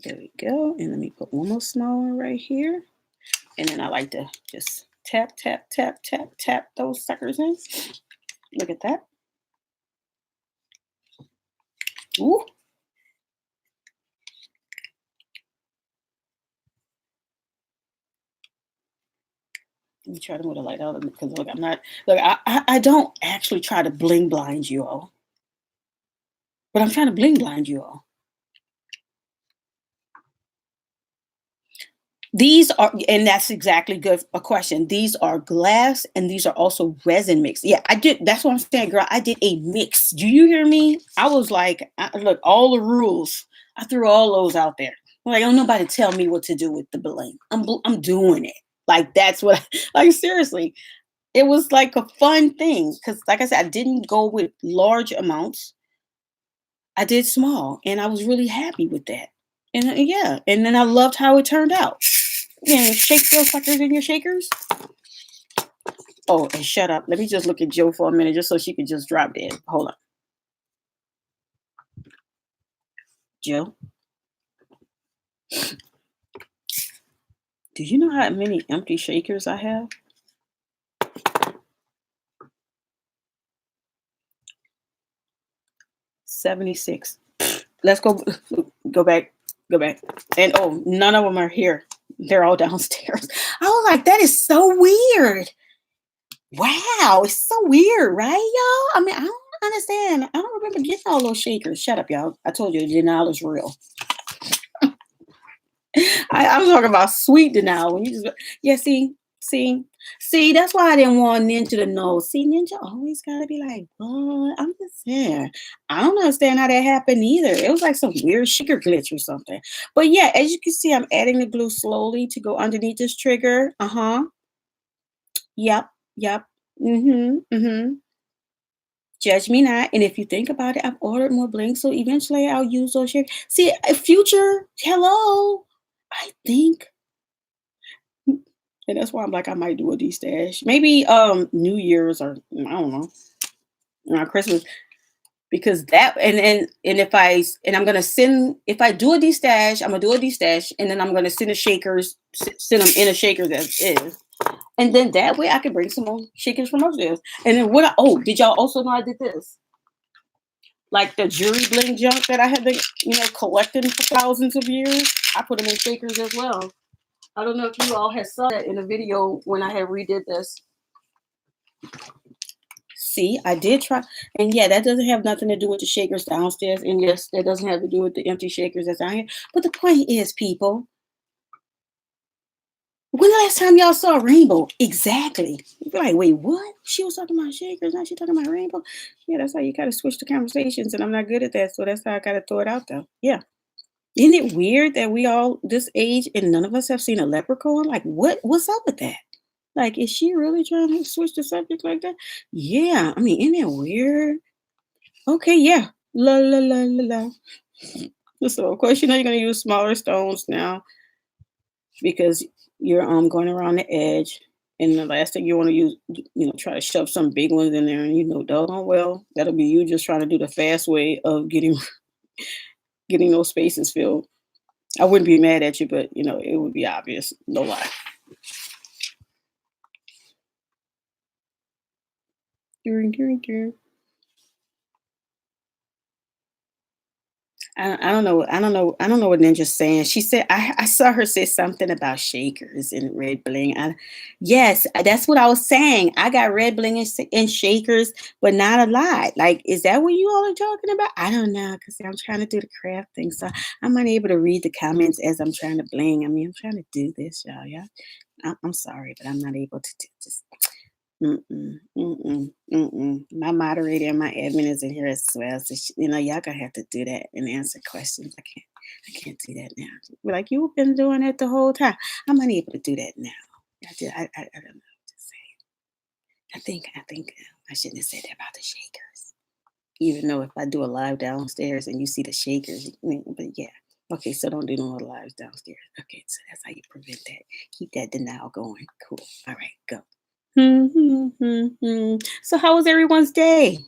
There we go. And let me put one more small one right here. And then I like to just tap, tap, tap, tap, tap those suckers in. Look at that. Ooh. Let me try to move the light out of it because look, I'm not look, I don't actually try to bling blind you all, but I'm trying to bling blind you all. These are, and that's exactly good a question. These are glass and these are also resin mix. Yeah, I did. That's what I'm saying, girl. I did a mix. Do you hear me? I was like, look, all the rules. I threw all those out there. I'm like, don't nobody tell me what to do with the bling. I'm doing it. Like that's what. Like seriously, it was like a fun thing because, like I said, I didn't go with large amounts. I did small, and I was really happy with that. And yeah, and then I loved how it turned out. Yeah, shake those suckers in your shakers. Oh, and shut up. Let me just look at Joe for a minute, just so she could just drop dead. Hold on, Joe. Do you know how many empty shakers I have? 76. Let's go. Go back. Go back. And oh, none of them are here. They're all downstairs. I was like, that is so weird. Wow, it's so weird, right, y'all? I mean, don't understand. I don't remember getting all those shakers. Shut up, y'all. I told you denial is real. I'm talking about sweet denial. When you just yeah, see, see, that's why I didn't want Ninja to know. See, Ninja always gotta be like, what? I'm just saying. I don't understand how that happened either. It was like some weird sugar glitch or something. But yeah, as you can see, I'm adding the glue slowly to go underneath this trigger. Uh-huh. Yep. Yep. Mm-hmm. Mm-hmm. Judge me not. And if you think about it, I've ordered more bling, so eventually I'll use those shit. See, future, hello. I think, and that's why I'm like, I might do a D-stash. Maybe New Year's or I don't know, around Christmas. Because that and if and I'm gonna send if I do a D-stash, I'm gonna do a D-stash, and then I'm gonna send the shakers, send them in a shaker that is. And then that way I can bring some more shakers from upstairs. And then did y'all also know I did this? Like the jury bling junk that I had been, collecting for thousands of years. I put them in shakers as well. I don't know if you all had saw that in the video when I had redid this. See, I did try, and yeah, that doesn't have nothing to do with the shakers downstairs, and yes, that doesn't have to do with the empty shakers that's down here. But the point is, people, when the last time y'all saw a rainbow? Exactly. You're like, wait, what? She was talking about shakers, now she talking about rainbow. Yeah, that's how you gotta switch the conversations, and I'm not good at that, so that's how I gotta throw it out there. Yeah. Isn't it weird that we all this age and none of us have seen a leprechaun? Like, what's up with that? Like, is she really trying to switch the subject like that? Yeah, I mean, isn't it weird? Okay, yeah. La la la la la. So of course, you're gonna use smaller stones now because you're going around the edge. And the last thing you want to use, try to shove some big ones in there, and doggone well, that'll be you just trying to do the fast way of getting those spaces filled. I wouldn't be mad at you, but it would be obvious. No lie. I don't know. I don't know. I don't know what Ninja's saying. She said I saw her say something about shakers and red bling. Yes, that's what I was saying. I got red bling and shakers, but not a lot. Like, is that what you all are talking about? I don't know because I'm trying to do the craft thing, so I'm unable to read the comments as I'm trying to bling. I mean, I'm trying to do this, y'all. Yeah, I'm sorry, but I'm not able to just. Mm-mm, mm-mm, mm-mm. My moderator and my admin is in here as well. So y'all gonna have to do that and answer questions. I can't do that now. Be like, you've been doing it the whole time. I'm unable to do that now. I don't know what to say. I think I shouldn't have said that about the shakers. Even though if I do a live downstairs and you see the shakers, but yeah. Okay, so don't do no more lives downstairs. Okay, so that's how you prevent that. Keep that denial going. Cool. All right, go. So how was everyone's day?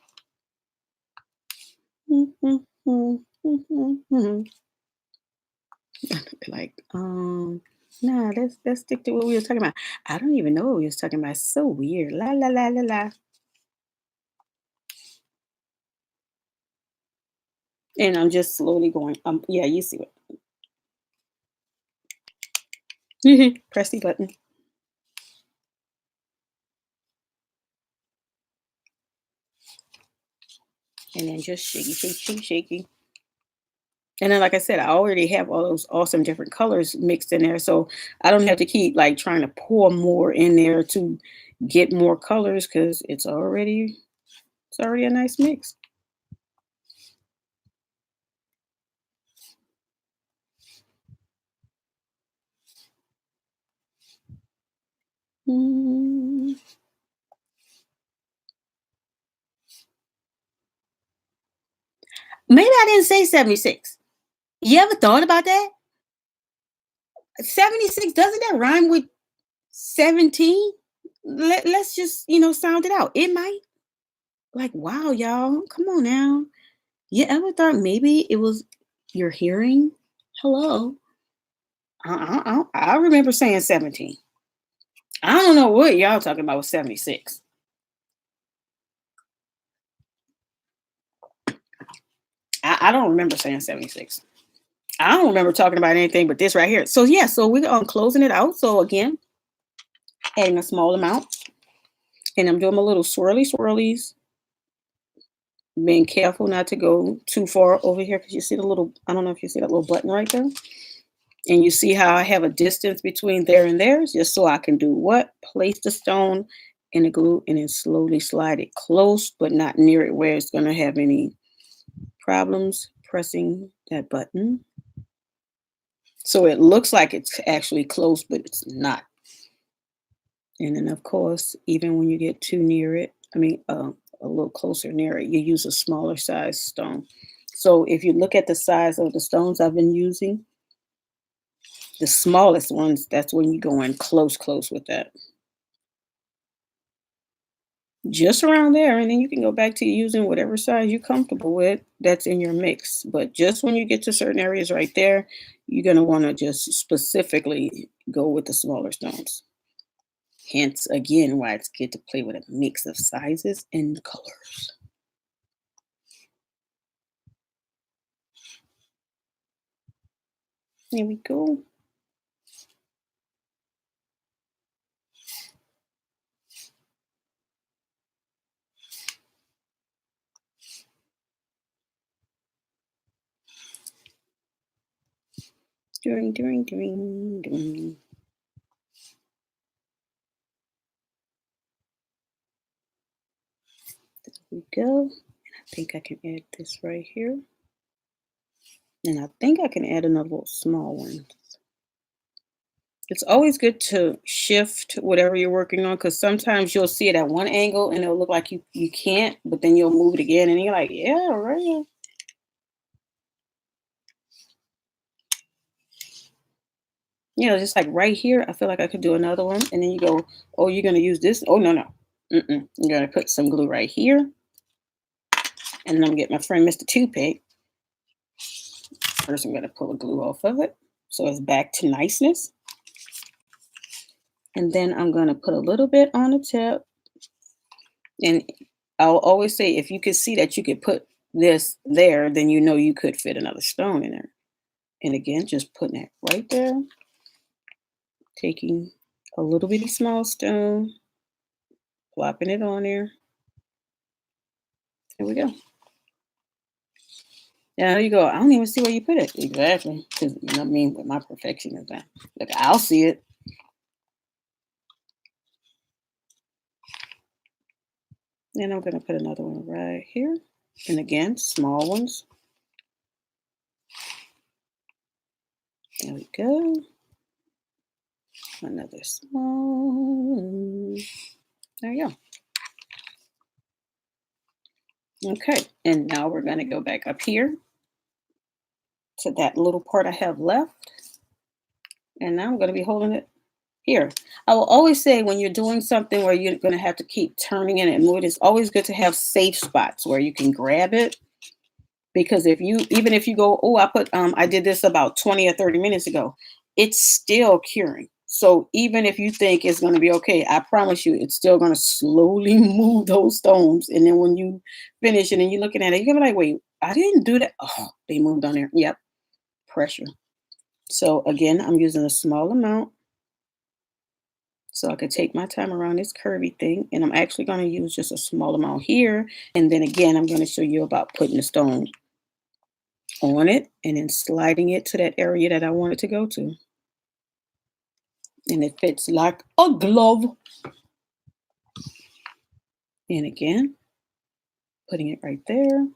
Like, nah, let's stick to what we were talking about. I don't even know what we was talking about. It's so weird. La la la la la. And I'm just slowly going. Yeah, you see it. Press the button. And then just shaky, shaky, shaky, shaky. And then, like I said, I already have all those awesome different colors mixed in there, so I don't have to keep like trying to pour more in there to get more colors because it's already a nice mix. Mm. Maybe I didn't say 76. You ever thought about that? 76, doesn't that rhyme with 17? Let's just, sound it out. It might. Like, wow, y'all. Come on now. You ever thought maybe it was your hearing? Hello. I remember saying 17. I don't know what y'all talking about with 76. I don't remember saying 76. I don't remember talking about anything but this right here. So yeah, so we're closing it out. So again, adding a small amount. And I'm doing my little swirly swirlies. being careful not to go too far over here because you see the little, I don't know if you see that little button right there. And you see how I have a distance between there and there, just so I can do what? Place the stone in the glue and then slowly slide it close, but not near it where it's going to have any problems pressing that button. So it looks like it's actually close, but it's not. And then, of course, even when you get too near it, a little closer near it, you use a smaller size stone. So if you look at the size of the stones I've been using, the smallest ones, that's when you go in close, close with that. Just around there, and then you can go back to using whatever size you're comfortable with that's in your mix. But just when you get to certain areas right there, you're going to want to just specifically go with the smaller stones. Hence, again, why it's good to play with a mix of sizes and colors. There we go. Doing. There we go. And I think I can add this right here. And I think I can add another little small one. It's always good to shift whatever you're working on because sometimes you'll see it at one angle and it'll look like you can't, but then you'll move it again and you're like, yeah, right. Just like right here, I feel like I could do another one. And then you go, oh, you're gonna use this? Oh, no, no. You're gonna put some glue right here, and then I'm gonna get my friend Mr. Toothpick. First, I'm gonna pull the glue off of it, so it's back to niceness. And then I'm gonna put a little bit on the tip. And I'll always say, if you could see that you could put this there, then you know you could fit another stone in there. And again, just putting it right there, taking a little bitty small stone, plopping it on there. There we go. Now you go, I don't even see where you put it. Exactly. Because you know what I mean, with my perfection is that. Look, I'll see it. And I'm gonna put another one right here. And again, small ones. There we go. Another small one. There you go. Okay, and now we're gonna go back up here to that little part I have left. And now I'm gonna be holding it here. I will always say when you're doing something where you're gonna have to keep turning it and moving, it's always good to have safe spots where you can grab it. Because if you, even if you go, oh, I did this about 20 or 30 minutes ago, it's still curing. So even if you think it's going to be okay, I promise you it's still going to slowly move those stones. And then when you finish it and you're looking at it, you're gonna be like, wait, I didn't do that. Oh, they moved on there. Yep, pressure. So again, I'm using a small amount so I could take my time around this curvy thing. And I'm actually going to use just a small amount here. And then again, I'm going to show you about putting the stone on it and then sliding it to that area that I want it to go to. And it fits like a glove. And again, putting it right there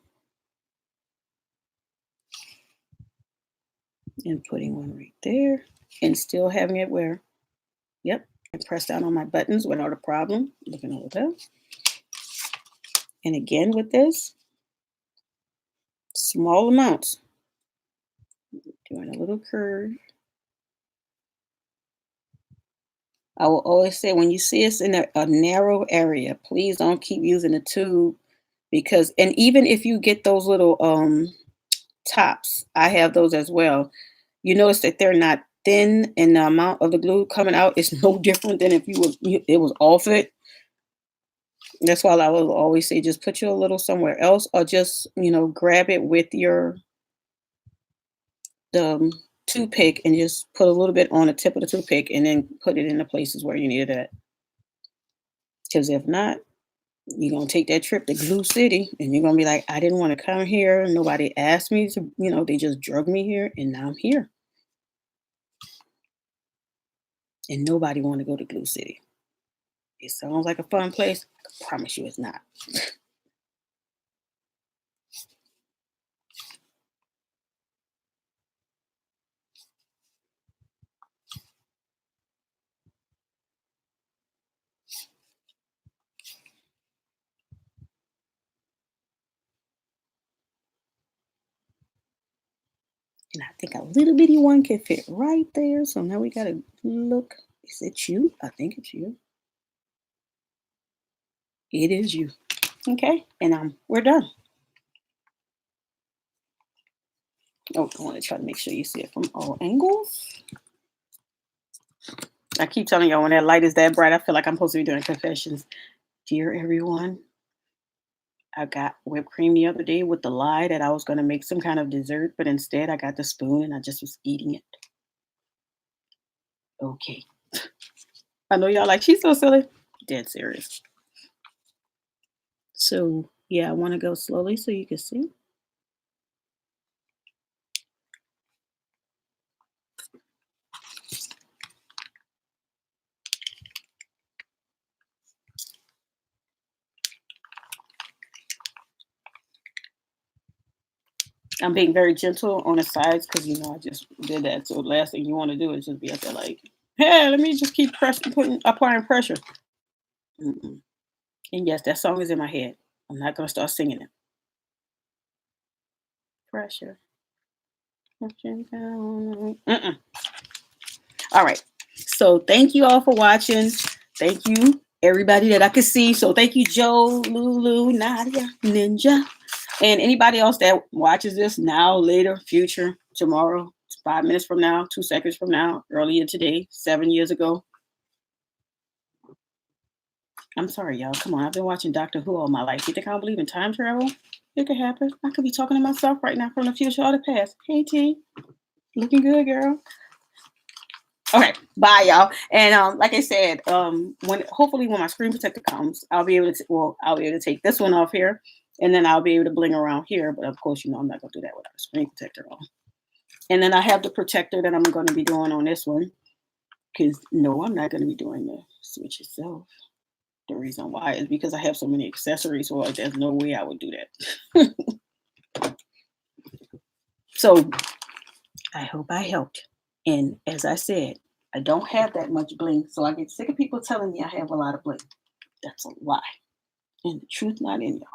and putting one right there and still having it where, yep, I press down on my buttons without a problem. Looking over there. And again with this, small amounts. Doing a little curve. I will always say when you see us in a narrow area, please don't keep using the tube because, and even if you get those little tops, I have those as well. You notice that they're not thin and the amount of the glue coming out is no different than if it was off it. That's why I will always say just put you a little somewhere else or just, grab it with your the toothpick and just put a little bit on the tip of the toothpick and then put it in the places where you need it at. Because if not, You're gonna take that trip to Glue City and you're gonna be like, I didn't want to come here. Nobody asked me to, they just drug me here and now I'm here. And nobody want to go to Glue City. It sounds like a fun place. I promise you it's not. And I think a little bitty one can fit right there. So now we gotta look. Is it you? I think it's you. It is you. Okay. And we're done. Oh, I want to try to make sure you see it from all angles. I keep telling y'all when that light is that bright, I feel like I'm supposed to be doing confessions. Dear everyone, I got whipped cream the other day with the lie that I was going to make some kind of dessert, but instead I got the spoon and I just was eating it. Okay. I know y'all like, she's so silly. Dead serious. So, yeah, I want to go slowly so you can see. I'm being very gentle on the sides because I just did that. So the last thing you want to do is just be up there like, hey, let me just keep applying pressure. Mm-mm. And yes, that song is in my head. I'm not gonna start singing it. Pressure. Pushing down. Mm-mm. All right. So thank you all for watching. Thank you everybody that I could see. So thank you, Joe, Lulu, Nadia, Ninja. And anybody else that watches this now, later, future, tomorrow, 5 minutes from now, 2 seconds from now, earlier today, 7 years ago. I'm sorry, y'all. Come on. I've been watching Doctor Who all my life. You think I don't believe in time travel? It could happen. I could be talking to myself right now from the future or the past. Hey, T. Looking good, girl. Okay, bye, y'all. And like I said, hopefully when my screen protector comes, I'll be able to take this one off here, and then I'll be able to bling around here. But of course, I'm not gonna do that without a screen protector on. And then I have the protector that I'm going to be doing on this one, because no, I'm not going to be doing the switch itself. The reason why is because I have so many accessories, so there's no way I would do that. So I hope I helped. And as I said, I don't have that much bling, so I get sick of people telling me I have a lot of bling. That's a lie. And the truth not in y'all.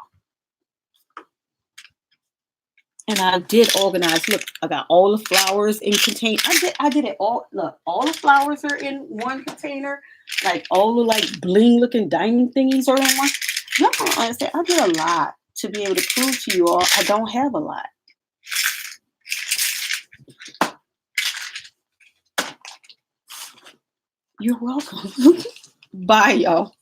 And I did organize. Look, I got all the flowers in container. I did it all. Look, all the flowers are in one container. Like all the like bling looking diamond thingies are in one. No, honestly, I did a lot to be able to prove to you all I don't have a lot. You're welcome. Bye, y'all.